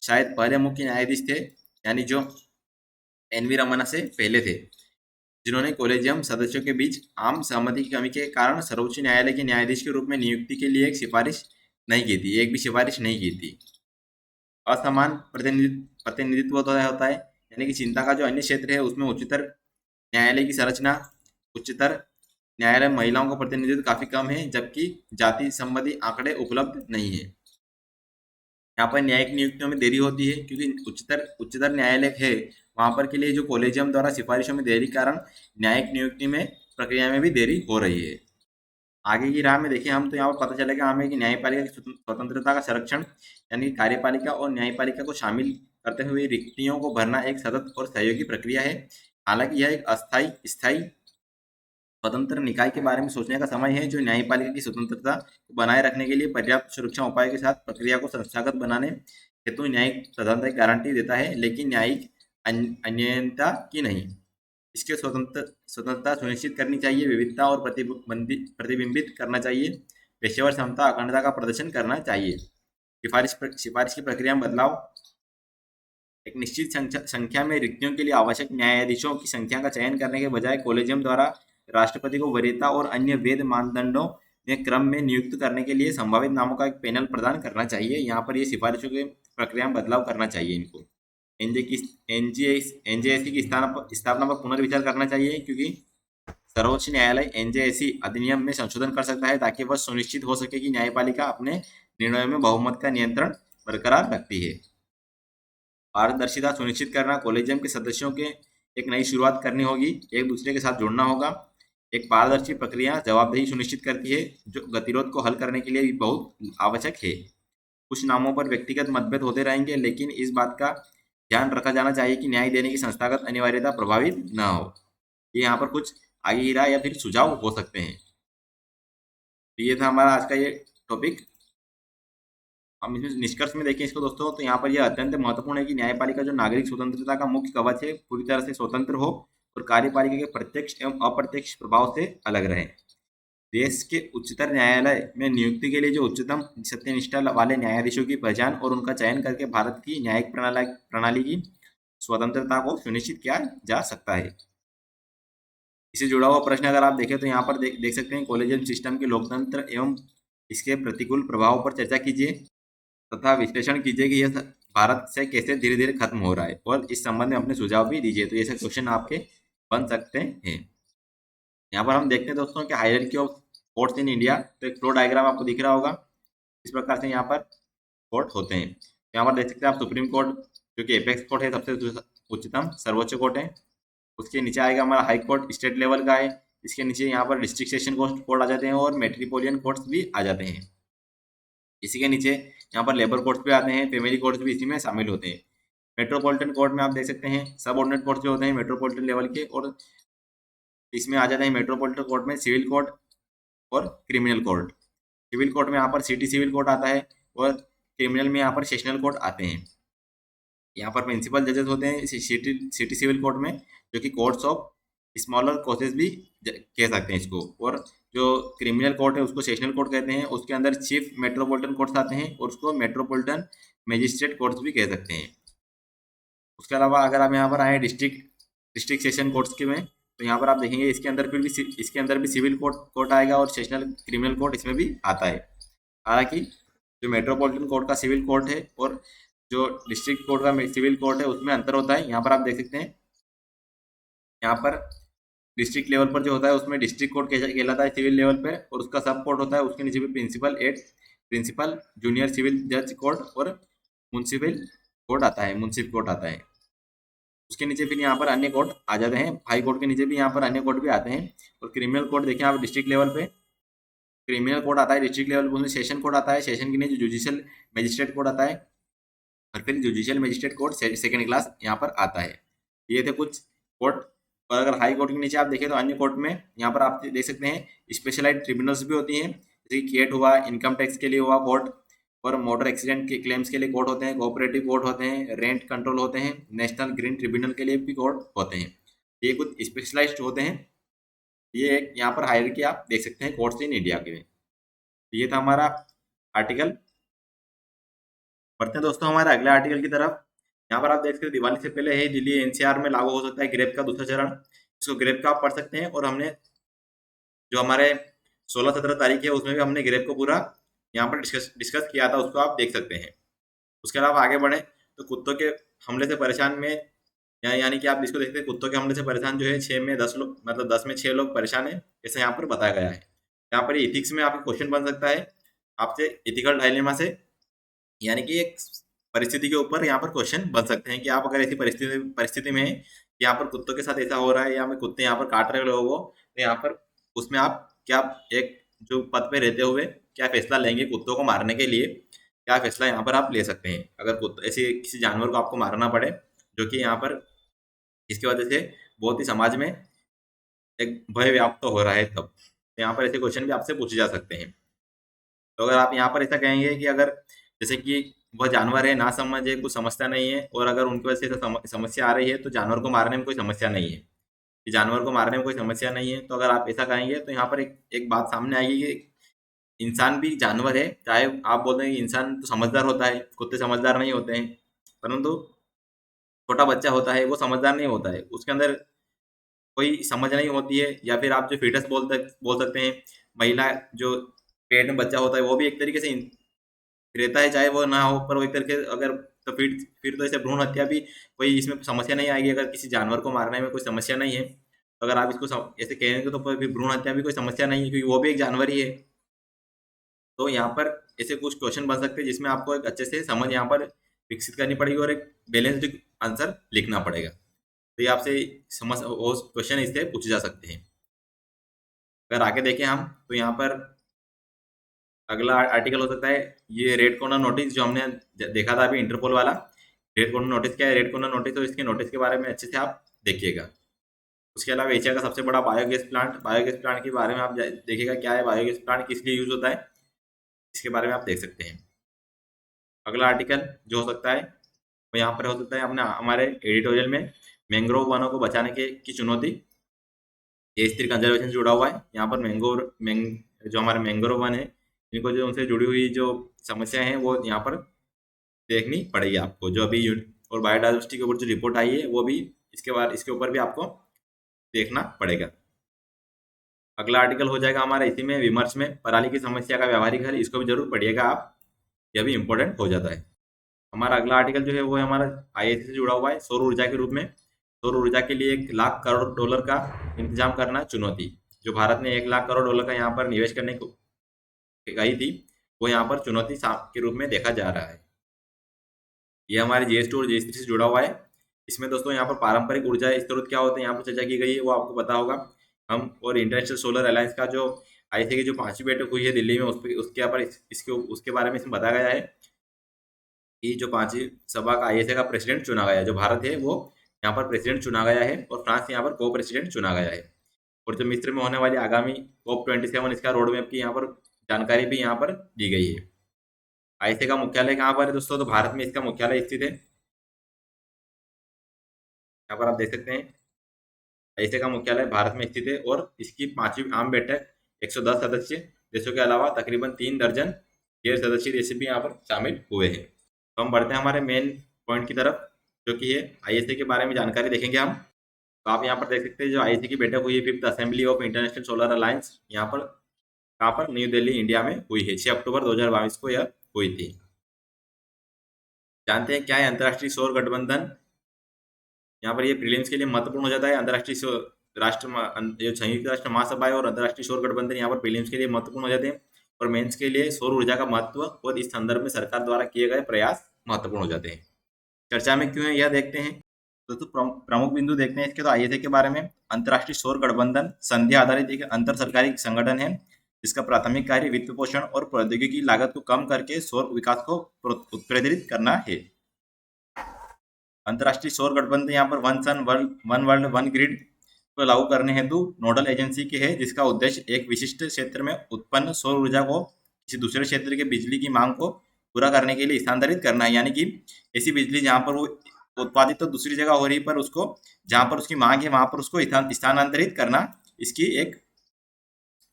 शायद पहले मुख्य न्यायाधीश थे, यानी जो एनवी रमन्ना से पहले थे, जिन्होंने कोलेजियम सदस्यों के बीच आम सहमति की कमी के कारण सर्वोच्च न्यायालय के न्यायाधीश के रूप में नियुक्ति के लिए एक भी सिफारिश नहीं की थी। असमान प्रतिनिधित्व होता है, यानी कि चिंता का जो अन्य क्षेत्र है उसमें उच्चतर न्यायालय की संरचना, उच्चतर न्यायालय महिलाओं का प्रतिनिधित्व काफी कम है, जबकि जाति संबंधी आंकड़े उपलब्ध नहीं है। यहाँ पर न्यायिक नियुक्तियों में देरी होती है क्योंकि उच्चतर न्यायालय है वहां पर के लिए जो कोलेजियम द्वारा सिफारिशों में देरी कारण न्यायिक नियुक्ति में प्रक्रिया में भी देरी हो रही है। आगे की राह में देखिए हम तो यहाँ पर पता चलेगा हमें कि न्यायपालिका की स्वतंत्रता का संरक्षण यानी कार्यपालिका और न्यायपालिका को शामिल करते हुए रिक्तियों को भरना एक सतत और सहयोगी प्रक्रिया है। हालांकि यह एक स्थायी स्वतंत्र निकाय के बारे में सोचने का समय है जो न्यायपालिका की स्वतंत्रता को बनाए रखने के लिए पर्याप्त सुरक्षा उपाय के साथ प्रक्रिया को संस्थागत बनाने हेतु न्यायिक स्वतंत्रता की गारंटी देता है, लेकिन न्यायिक अन्यता की नहीं। इसके स्वतंत्रता सुनिश्चित करनी चाहिए, विविधता और प्रतिबिंबित करना चाहिए, पेशेवर क्षमता अखंडता का प्रदर्शन करना चाहिए। सिफारिश की प्रक्रिया में बदलाव, एक निश्चित संख्या में रिक्तियों के लिए आवश्यक न्यायाधीशों की संख्या का चयन करने के बजाय कोलेजियम द्वारा राष्ट्रपति को वरीयता और अन्य वैध मानदंडों में क्रम में नियुक्त करने के लिए संभावित नामों का एक पैनल प्रदान करना चाहिए। यहाँ पर ये सिफारिशों की प्रक्रिया में बदलाव करना चाहिए। इनको एनजेएसी की स्थापना पर पुनर्विचार करना चाहिए, क्योंकि सर्वोच्च न्यायालय एनजेएसी अधिनियम में संशोधन कर सकता है ताकि वह सुनिश्चित हो सके कि न्यायपालिका अपने निर्णयों में बहुमत का नियंत्रण बरकरार रखती है। पारदर्शिता सुनिश्चित करना, कोलेजियम के सदस्यों के एक नई शुरुआत करनी होगी, एक दूसरे के साथ जुड़ना होगा। एक पारदर्शी प्रक्रिया जवाबदेही सुनिश्चित करती है, जो गतिरोध को हल करने के लिए भी बहुत आवश्यक है। कुछ नामों पर व्यक्तिगत मतभेद होते रहेंगे, लेकिन इस बात का ध्यान रखा जाना चाहिए कि न्याय देने की संस्थागत अनिवार्यता प्रभावित न हो। ये यहाँ पर कुछ आगे ही राय या फिर सुझाव हो सकते हैं। तो ये था हमारा आज का ये टॉपिक। हम इसमें निष्कर्ष में देखें इसको दोस्तों, तो यहाँ पर यह अत्यंत महत्वपूर्ण है कि न्यायपालिका जो नागरिक स्वतंत्रता का मुख्य कवच है पूरी तरह से स्वतंत्र हो और कार्यपालिका के प्रत्यक्ष एवं अप्रत्यक्ष प्रभाव से अलग रहे। देश के उच्चतर न्यायालय में नियुक्ति के लिए जो उच्चतम सत्यनिष्ठा वाले न्यायाधीशों की पहचान और उनका चयन करके भारत की न्यायिक प्रणाली की स्वतंत्रता को सुनिश्चित किया जा सकता है। इससे जुड़ा हुआ प्रश्न अगर आप देखें तो यहाँ पर देख सकते हैं, कॉलेजियम सिस्टम के लोकतंत्र एवं इसके प्रतिकूल प्रभाव पर चर्चा कीजिए तथा विश्लेषण कीजिए कि यह भारत से कैसे धीरे धीरे खत्म हो रहा है, और इस संबंध में अपने सुझाव भी दीजिए। तो ऐसे क्वेश्चन आपके बन सकते हैं। यहाँ पर हम देखते हैं दोस्तों कि hierarchy of courts in India, तो एक फ्लो डायग्राम आपको दिख रहा होगा। इस प्रकार से यहाँ पर कोर्ट होते हैं। यहाँ पर देख सकते हैं आप सुप्रीम कोर्ट जो कि एपेक्स कोर्ट है, सबसे उच्चतम सर्वोच्च कोर्ट है। उसके नीचे आएगा हमारा हाई कोर्ट, स्टेट लेवल का है। इसके नीचे यहाँ पर डिस्ट्रिक्ट सेशन कोर्ट आ जाते हैं और मेट्रोपोलिटन कोर्ट्स भी आ जाते हैं। इसी के नीचे यहाँ पर लेबर कोर्ट्स भी आते हैं, फैमिली कोर्ट्स भी इसी में शामिल होते हैं। मेट्रोपॉलिटन कोर्ट में आप देख सकते हैं सब ऑर्डिनेट कोर्ट्स जो होते हैं मेट्रोपॉलिटन लेवल के, और इसमें आ जाते हैं मेट्रोपॉलिटन कोर्ट में सिविल कोर्ट और क्रिमिनल कोर्ट। सिविल कोर्ट में यहाँ पर सिटी सिविल कोर्ट आता है और क्रिमिनल में यहाँ पर सेशनल कोर्ट आते हैं। यहाँ पर प्रिंसिपल जजेस होते हैं सिटी सिविल कोर्ट में, जो कि कोर्ट्स ऑफ स्मॉलर केसेस भी कह सकते हैं इसको। और जो क्रिमिनल कोर्ट है उसको सेशनल कोर्ट कहते हैं। उसके अंदर चीफ मेट्रोपॉलिटन कोर्ट्स आते हैं और उसको मेट्रोपॉलिटन मजिस्ट्रेट कोर्ट्स भी कह सकते हैं। उसके अलावा अगर आप यहाँ पर आए डिस्ट्रिक्ट सेशन कोर्ट्स के में, तो यहाँ पर आप देखेंगे इसके अंदर भी सिविल कोर्ट आएगा और सेशनल क्रिमिनल कोर्ट इसमें भी आता है। हालांकि जो मेट्रोपॉलिटन कोर्ट का सिविल कोर्ट है और जो डिस्ट्रिक्ट कोर्ट का सिविल कोर्ट है उसमें अंतर होता है। यहाँ पर आप देख सकते हैं, यहाँ पर डिस्ट्रिक्ट लेवल पर जो होता है उसमें डिस्ट्रिक्ट कोर्ट कहलाता है सिविल लेवल पे, और उसका सब कोर्ट होता है, उसके नीचे भी प्रिंसिपल, एड प्रिंसिपल, जूनियर सिविल जज कोर्ट और म्यूनसिपल कोर्ट आता है, म्यूनसिपल कोर्ट आता है। उसके नीचे फिर यहाँ पर अन्य कोर्ट आ जाते हैं, हाई कोर्ट के नीचे भी यहाँ पर अन्य कोर्ट भी आते हैं। और क्रिमिनल कोर्ट देखिए आप डिस्ट्रिक्ट लेवल पे क्रिमिनल कोर्ट आता है, डिस्ट्रिक्ट लेवल पे उसमें सेशन कोर्ट आता है, सेशन के नीचे जुडिशियल मजिस्ट्रेट कोर्ट आता है, और फिर judicial magistrate court second class यहाँ पर आता है। ये थे कुछ कोर्ट। और अगर हाई कोर्ट के नीचे आप देखें तो अन्य कोर्ट में यहाँ पर आप देख सकते हैं स्पेशलाइज्ड ट्रिब्यूनल्स भी होती हैं, जैसे कि केट हुआ, इनकम टैक्स के लिए हुआ कोर्ट, और मोटर एक्सीडेंट के क्लेम्स के लिए कोर्ट होते हैं, कोऑपरेटिव कोर्ट होते हैं, रेंट कंट्रोल होते हैं, नेशनल ग्रीन ट्रिब्यूनल के लिए भी कोर्ट होते हैं। ये कुछ स्पेशलाइज्ड होते हैं। ये एक यहाँ पर हायरार्की आप देख सकते हैं कोर्ट्स इन इंडिया के में। ये था हमारा आर्टिकल। बढ़ते हैं दोस्तों हमारे अगले आर्टिकल की तरफ। यहाँ पर आप देख सकते हैं दिवाली से पहले ही दिल्ली एनसीआर में लागू हो सकता है ग्रेप का दूसरा चरण। इसको ग्रेप का आप पढ़ सकते हैं, और हमने जो हमारे 16-17 तारीख है उसमें भी हमने ग्रेप को पूरा यहाँ पर डिस्कस किया था, उसको आप देख सकते हैं। उसके अलावा आगे बढ़े तो कुत्तों के हमले से परेशान में यानी कि आप इसको देखते हैं, कुत्तों के हमले से परेशान जो है 6 में 10 लोग, मतलब 10 में 6 लोग परेशान है, ऐसा यहाँ पर बताया गया है। यहाँ पर इथिक्स में आपका क्वेश्चन बन सकता है आपसे, इथिकल डायलेमा से, यानी कि एक परिस्थिति के ऊपर यहाँ पर क्वेश्चन बन सकते हैं कि आप अगर ऐसी परिस्थिति में हैं कि यहाँ पर कुत्तों के साथ ऐसा हो रहा है या मैं कुत्ते यहाँ पर काट रहे लोगों को, तो यहाँ पर उसमें आप क्या एक जो पद पे रहते हुए क्या फैसला लेंगे कुत्तों को मारने के लिए, क्या फैसला यहाँ पर आप ले सकते हैं अगर कुत्ते ऐसे किसी जानवर को आपको मारना पड़े जो कि यहाँ पर इसकी वजह से बहुत ही समाज में एक भय व्याप्त हो रहा है तब, तो यहाँ पर ऐसे क्वेश्चन भी आपसे पूछे जा सकते हैं। तो अगर आप यहाँ पर ऐसा कहेंगे कि अगर जैसे कि वह जानवर है, ना समझे, कुछ समझता नहीं है, और अगर उनकी वजह से समस्या आ रही है तो जानवर को मारने में कोई समस्या नहीं है, कि जानवर को मारने में कोई समस्या नहीं है, तो अगर आप ऐसा कहेंगे तो यहाँ पर एक बात सामने आएगी कि इंसान भी जानवर है। चाहे आप बोल रहे हैं कि इंसान तो समझदार होता है, कुत्ते समझदार नहीं होते हैं, परंतु छोटा बच्चा होता है वो समझदार नहीं होता है, उसके अंदर कोई समझ नहीं होती है। या फिर आप जो फीटस बोल सकते हैं, महिला जो पेट में बच्चा होता है वो भी एक तरीके से रहता है, चाहे वो ना हो, पर वो एक तरीके अगर तो फिर तो ऐसे भ्रूण हत्या भी कोई इसमें समस्या नहीं आएगी अगर किसी जानवर को मारने में कोई समस्या नहीं है। तो अगर आप इसको ऐसे कहेंगे तो फिर भ्रूण हत्या भी कोई समस्या नहीं है, क्योंकि वो भी एक जानवर ही है। तो यहाँ पर ऐसे कुछ क्वेश्चन बन सकते हैं जिसमें आपको एक अच्छे से समझ यहाँ पर विकसित करनी पड़ेगी और एक बैलेंस्ड आंसर लिखना पड़ेगा। तो ये आपसे समझ क्वेश्चन इससे पूछे जा सकते हैं। अगर आगे देखें हम तो यहाँ पर अगला आर्टिकल हो सकता है ये रेड कॉर्नर नोटिस, जो हमने देखा था अभी इंटरपोल वाला। रेड कॉर्नर नोटिस क्या है? रेड कॉर्नर नोटिस, तो इसके नोटिस के बारे में अच्छे से आप देखिएगा। उसके अलावा एशिया का सबसे बड़ा बायोगैस प्लांट के बारे में आप देखिएगा क्या है बायोगैस प्लांट, किस लिए यूज होता है, इसके बारे में आप देख सकते हैं। अगला आर्टिकल जो हो सकता है वो यहाँ पर हो सकता है अपने हमारे एडिटोरियल में मैंग्रोव वनों को बचाने की चुनौती, ये स्थिर कंजर्वेशन से जुड़ा हुआ है। यहाँ पर जो हमारे मैंग्रोव वन है, इनको जो उनसे जुड़ी हुई जो समस्या है वो यहाँ पर देखनी पड़ेगी आपको। जो अभी और बायोडाइवर्सिटी के ऊपर जो रिपोर्ट आई है वो भी इसके ऊपर भी आपको देखना पड़ेगा। अगला आर्टिकल हो जाएगा हमारा इसी में विमर्श में पराली की समस्या का व्यावहारिक हल, इसको भी जरूर पढ़िएगा आप, यह भी इम्पोर्टेंट हो जाता है। हमारा अगला आर्टिकल जो है वो है हमारा आईएससी से जुड़ा हुआ है, सौर ऊर्जा के रूप में। सौर ऊर्जा के लिए $1 लाख करोड़ का इंतजाम करना चुनौती। जो भारत ने $1 लाख करोड़ का यहाँ पर निवेश करने को कही थी, वो यहाँ पर चुनौती के रूप में देखा जा रहा है। ये हमारे GS2 और GS3 से जुड़ा हुआ है। इसमें दोस्तों यहाँ पर पारंपरिक ऊर्जा स्रोत क्या होते हैं यहाँ पर चर्चा की गई है, वो आपको पता होगा। हम और इंटरनेशनल सोलर अलायंस का जो आईएसए की जो 5वीं बैठक हुई है दिल्ली में, उसके बारे में इसमें बताया गया है कि जो 5वीं सभा का आईएसए का प्रेसिडेंट चुना गया है, जो भारत है वो यहाँ पर प्रेसिडेंट चुना गया है, और फ्रांस यहाँ पर को प्रेसिडेंट चुना गया है। और जो मिस्र में होने वाली आगामी COP27 इसका रोड मैप की यहाँ पर जानकारी भी यहाँ पर दी गई है। आईएसए का मुख्यालय कहाँ पर है दोस्तों? तो भारत में इसका मुख्यालय स्थित है। यहाँ पर आप देख सकते हैं आईएसए का मुख्यालय भारत में स्थित है, और इसकी 5वीं आम बैठक 110 सदस्य देशों के अलावा तकरीबन 3 दर्जन गैर सदस्य देश भी यहाँ पर शामिल हुए हैं। तो हम बढ़ते हैं हमारे मेन पॉइंट की तरफ, जो कि है आईएसए के बारे में जानकारी देखेंगे हम। तो आप यहाँ पर देख सकते हैं जो आईएसए की बैठक हुई है 5th assembly of international solar alliance, यहाँ पर कहाँ पर? न्यू दिल्ली इंडिया में हुई है। 6 अक्टूबर 2022 को यह हुई थी। जानते हैं क्या है अंतर्राष्ट्रीय सौर गठबंधन। यहाँ पर ये प्रीलिम्स के लिए महत्वपूर्ण हो जाता है। अंतर्राष्ट्रीय जो संयुक्त राष्ट्र महासभा है और अंतर्राष्ट्रीय सौर गठबंधन यहाँ पर प्रीलिम्स के लिए महत्वपूर्ण हो जाते हैं, और मेंस के लिए सौर ऊर्जा का महत्व और इस संदर्भ में सरकार द्वारा किए गए प्रयास महत्वपूर्ण हो जाते हैं। चर्चा में क्यों है यह देखते हैं। दोस्तों प्रमुख बिंदु देखते हैं इसके। तो आईएसए के बारे में, अंतर्राष्ट्रीय सौर गठबंधन संधि आधारित एक अंतर सरकारी संगठन है जिसका प्राथमिक कार्य वित्त पोषण और प्रौद्योगिकी लागत को कम करके सौर विकास को उत्प्रेरित करना है। अंतर्राष्ट्रीय सौर गठबंधन यहाँ पर one sun one world one grid को लागू करने हेतु नोडल एजेंसी की है, जिसका उद्देश्य एक विशिष्ट क्षेत्र में उत्पन्न सौर ऊर्जा को किसी दूसरे क्षेत्र के बिजली की मांग को पूरा करने के लिए स्थानांतरित करना है। यानी कि ऐसी बिजली जहाँ पर वो उत्पादित तो दूसरी जगह हो रही, पर उसको जहाँ पर उसकी मांग है वहां पर उसको स्थानांतरित करना इसकी एक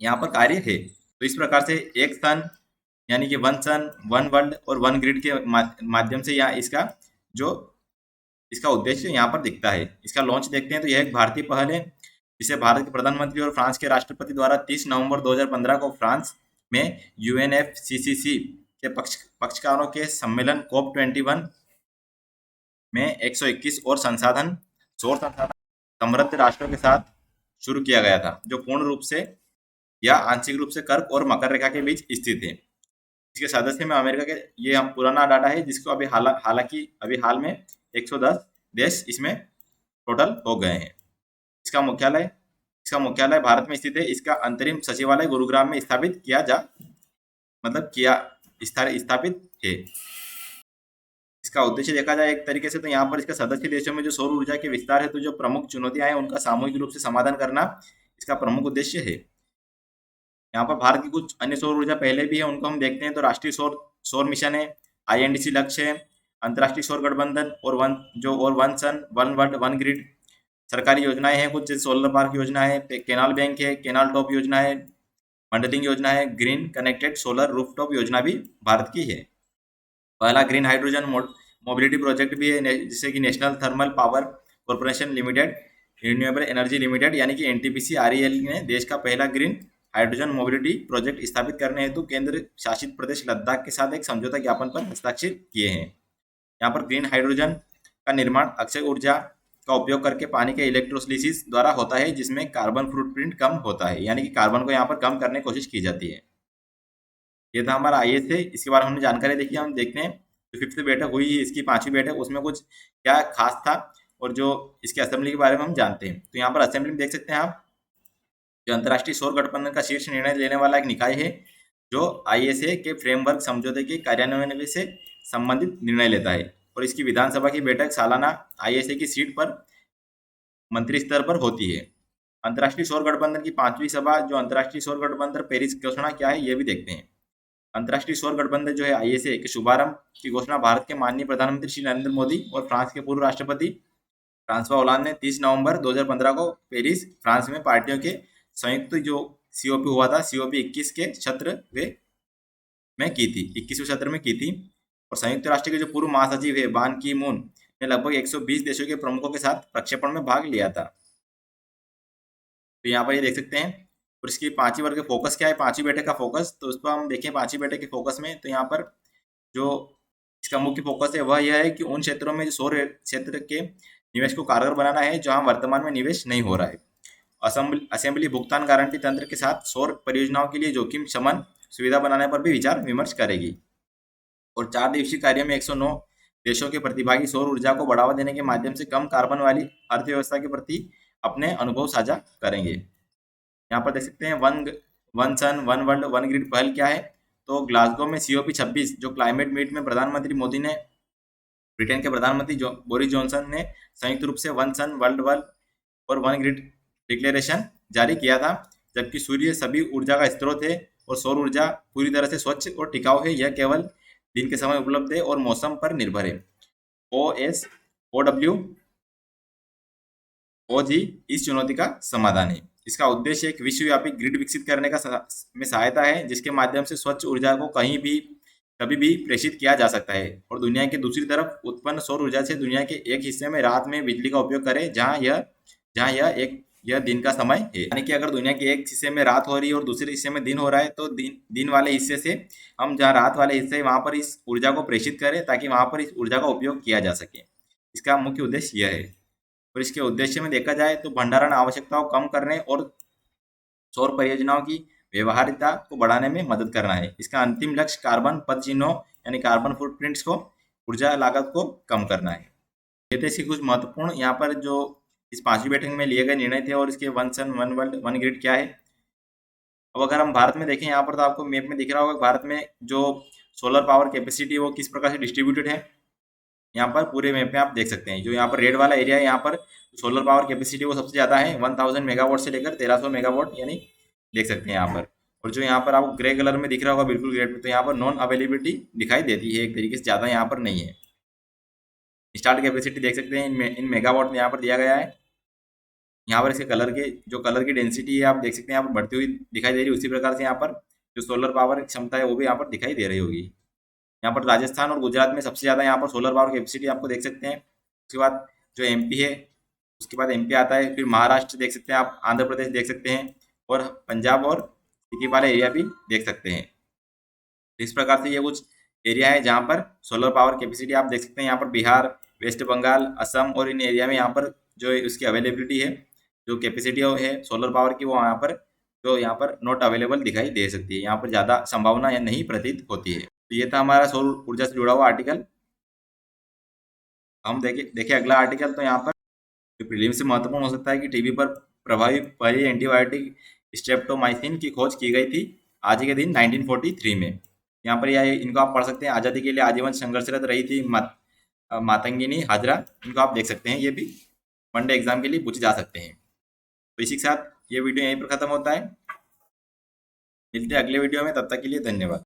यहाँ पर कार्य है। तो इस प्रकार से एक सन यानी कि वन सन वन वर्ल्ड और वन ग्रिड के माध्यम से यहाँ इसका उद्देश्य यहाँ पर दिखता है। इसका लॉन्च देखते हैं तो यह एक भारतीय पहल है जिसे भारत के प्रधानमंत्री और फ्रांस के राष्ट्रपति द्वारा 30 नवंबर 2015 को फ्रांस में यूएनएफसीसीसी के पक्षकारों के सम्मेलन COP21 में 121 और सौर संसाधन समृद्ध राष्ट्रों के साथ शुरू किया गया था, जो पूर्ण रूप से या आंशिक रूप से कर्क और मकर रेखा के बीच स्थित है। इसके सदस्य में अमेरिका के, ये हम पुराना डाटा है जिसको अभी हालांकि अभी हाल में 110 देश इसमें टोटल हो गए हैं। इसका मुख्यालय भारत में स्थित है। इसका अंतरिम सचिवालय गुरुग्राम में स्थापित है। इसका उद्देश्य देखा जाए एक तरीके से तो यहाँ पर इसका सदस्य देशों में जो सौर ऊर्जा के विस्तार है, तो जो प्रमुख चुनौतियां हैं उनका सामूहिक रूप से समाधान करना इसका प्रमुख उद्देश्य है। यहाँ पर भारत की कुछ अन्य सौर ऊर्जा पहले भी है, उनको हम देखते हैं। तो राष्ट्रीय सौर मिशन है, INDC लक्ष्य है, अंतर्राष्ट्रीय सौर गठबंधन और one sun one world one grid. सरकारी योजनाएं हैं कुछ, जैसे सोलर पार्क योजना है, केनाल बैंक है, केनाल टॉप योजना है, बंडलिंग योजना है, ग्रीन कनेक्टेड सोलर रूफटॉप योजना भी भारत की है। पहला ग्रीन हाइड्रोजन मोबिलिटी प्रोजेक्ट भी है, जिससे कि national thermal power corporation limited, renewable energy limited यानी कि NTPC REL ने देश का पहला ग्रीन हाइड्रोजन मोबिलिटी प्रोजेक्ट स्थापित करने हेतु केंद्र शासित प्रदेश लद्दाख के साथ एक समझौता ज्ञापन पर हस्ताक्षर किए हैं। यहाँ पर ग्रीन हाइड्रोजन का निर्माण अक्षय ऊर्जा का उपयोग करके पानी के इलेक्ट्रोलिसिस द्वारा होता है, जिसमें कार्बन फुटप्रिंट कम होता है, यानी कि कार्बन को यहाँ पर कम करने की कोशिश की जाती है। ये था हमारा ISA। इसके बारे में हमने जानकारी देखी। हम देखते हैं जो 5th बैठक हुई है, इसकी 5वीं बैठक, उसमें कुछ क्या खास था और जो इसके असेंबली के बारे में हम जानते हैं। तो यहाँ पर असेंबली में देख सकते हैं आप, जो अंतर्राष्ट्रीय सौर गठबंधन का शीर्ष निर्णय लेने वाला एक निकाय है, जो ISA के फ्रेमवर्क समझौते के कार्यान्वयन से संबंधित निर्णय लेता है, और इसकी विधानसभा की बैठक सालाना ISA की सीट पर मंत्री स्तर पर होती है। अंतर्राष्ट्रीय सौर गठबंधन की 5वीं सभा, जो अंतर्राष्ट्रीय सौर गठबंधन पेरिस घोषणा क्या है, ये भी देखते हैं। अंतर्राष्ट्रीय सौर गठबंधन जो है ISA के शुभारंभ की घोषणा भारत के माननीय प्रधानमंत्री श्री नरेंद्र मोदी और फ्रांस के पूर्व राष्ट्रपति फ्रांसवा होलांद ने 30 नवंबर 2015 को पेरिस फ्रांस में पार्टियों के संयुक्त जो COP हुआ था, COP 21 के सत्र में की थी, 21वें सत्र में की थी। और संयुक्त राष्ट्र के जो पूर्व महासचिव है बान की मून ने लगभग 120 देशों के प्रमुखों के साथ प्रक्षेपण में भाग लिया था। तो यहाँ पर ये देख सकते हैं। और इसकी 5वीं वर्ग का फोकस क्या है, 5वीं बैठक का फोकस, तो उस पर हम देखें 5वीं बैठक के फोकस में। तो यहाँ पर जो इसका मुख्य फोकस है वह यह है कि उन क्षेत्रों में जो सौर क्षेत्र के निवेश को कारगर बनाना है जहां वर्तमान में निवेश नहीं हो रहा है। असेंबली भुगतान गारंटी तंत्र के साथ सौर परियोजनाओं के लिए जोखिम शमन सुविधा बनाने पर भी विचार विमर्श करेगी। और 4 दिवसीय कार्य में 109 देशों के प्रतिभागी सौर ऊर्जा को बढ़ावा देने के माध्यम से कम कार्बन वाली अर्थव्यवस्था के प्रति अपने अनुभव साझा करेंगे। यहाँ पर देख सकते हैं one sun one world one grid पहल क्या है। तो ग्लासगो में COP 26 जो क्लाइमेट मीट में प्रधानमंत्री मोदी ने, ब्रिटेन के प्रधानमंत्री बोरिस जॉनसन ने संयुक्त रूप से वन सन वर्ल्ड और वन ग्रिड डिक्लेरेशन जारी किया था। जबकि सूर्य सभी ऊर्जा का स्रोत है और सौर ऊर्जा पूरी तरह से स्वच्छ और टिकाऊ है। यह केवल दिन के समय उपलब्ध है और मौसम पर निर्भर है। OG इस चुनौती का समाधान है। इसका उद्देश्य एक विश्वव्यापी ग्रिड विकसित करने में सहायता है, जिसके माध्यम से स्वच्छ ऊर्जा को कहीं भी कभी भी प्रेषित किया जा सकता है और दुनिया की दूसरी तरफ उत्पन्न सौर ऊर्जा से दुनिया के एक हिस्से में रात में बिजली का उपयोग करें जहां यह यह दिन का समय है। यानी कि अगर दुनिया के एक हिस्से में रात हो रही है और दूसरे हिस्से में दिन हो रहा है, तो दिन वाले हिस्से से हम जहाँ रात वाले हिस्से वहां पर इस ऊर्जा को प्रेषित करें ताकि वहां पर इस ऊर्जा का उपयोग किया जा सके। इसका मुख्य उद्देश्य यह है। और इसके उद्देश्य में देखा जाए तो भंडारण आवश्यकताओं को कम करने और सौर परियोजनाओं की व्यवहार्यता को बढ़ाने में मदद करना है। इसका अंतिम लक्ष्य कार्बन पदचिह्नों यानी कार्बन फुटप्रिंट्स को ऊर्जा लागत को कम करना है। ये थे इसके कुछ महत्वपूर्ण यहाँ पर जो इस पांचवी बैठक में लिए गए निर्णय थे और इसके one sun one world one grid क्या है। अब अगर हम भारत में देखें, यहाँ पर तो आपको मैप में दिख रहा होगा भारत में जो सोलर पावर कैपेसिटी वो किस प्रकार से डिस्ट्रीब्यूटेड है। यहाँ पर पूरे मैप में आप देख सकते हैं। जो यहाँ पर रेड वाला एरिया है, यहाँ पर सोलर पावर कैपेसिटी वो सबसे ज़्यादा है, 1000 मेगावाट से लेकर 1300 मेगावाट यानी देख सकते हैं यहाँ पर। और जो यहाँ पर आपको ग्रे कलर में दिख रहा होगा बिल्कुल ग्रे पे, तो यहाँ पर नॉन अवेलेबिलिटी दिखाई देती है, एक तरीके से ज़्यादा यहाँ पर नहीं है। इंस्टॉल्ड कैपेसिटी देख सकते हैं इन मेगावाट में यहाँ पर दिया गया है। यहाँ पर इसके कलर की डेंसिटी है आप देख सकते हैं यहाँ पर बढ़ती हुई दिखाई दे रही है। उसी प्रकार से यहाँ पर जो सोलर पावर क्षमता है वो भी यहाँ पर दिखाई दे रही होगी। यहाँ पर राजस्थान और गुजरात में सबसे ज़्यादा यहाँ पर सोलर पावर कैपेसिटी आपको देख सकते हैं। उसके बाद जो एमपी है, उसके बाद एमपी आता है, फिर महाराष्ट्र देख सकते हैं आप, आंध्र प्रदेश देख सकते हैं और पंजाब और सिक्किम वाले एरिया भी देख सकते हैं। इस प्रकार से ये कुछ एरिया है जहाँ पर सोलर पावर कैपेसिटी आप देख सकते हैं। यहाँ पर बिहार, वेस्ट बंगाल, असम और इन एरिया में यहाँ पर जो उसकी अवेलेबिलिटी है, जो कैपेसिटी है सोलर पावर की, वो यहाँ पर नॉट अवेलेबल दिखाई दे सकती है। यहाँ पर ज़्यादा संभावना या नहीं प्रतीत होती है। तो ये था हमारा सौर ऊर्जा से जुड़ा हुआ आर्टिकल। हम देखें अगला आर्टिकल। तो यहाँ पर जो प्रीलिम से महत्वपूर्ण हो सकता है कि टीबी पर प्रभावी पहली एंटीबायोटिक स्ट्रेप्टोमाइसिन की खोज की गई थी आज के दिन 1943 में। यहाँ पर यह इनको आप पढ़ सकते हैं। आज़ादी के लिए आजीवन संघर्षरत रही थी मातंगिनी हाजरा, इनको आप देख सकते हैं। ये भी वनडे एग्जाम के लिए पूछे जा सकते हैं। तो इसी के साथ ये वीडियो यहीं पर खत्म होता है। मिलते हैं अगले वीडियो में, तब तक के लिए धन्यवाद।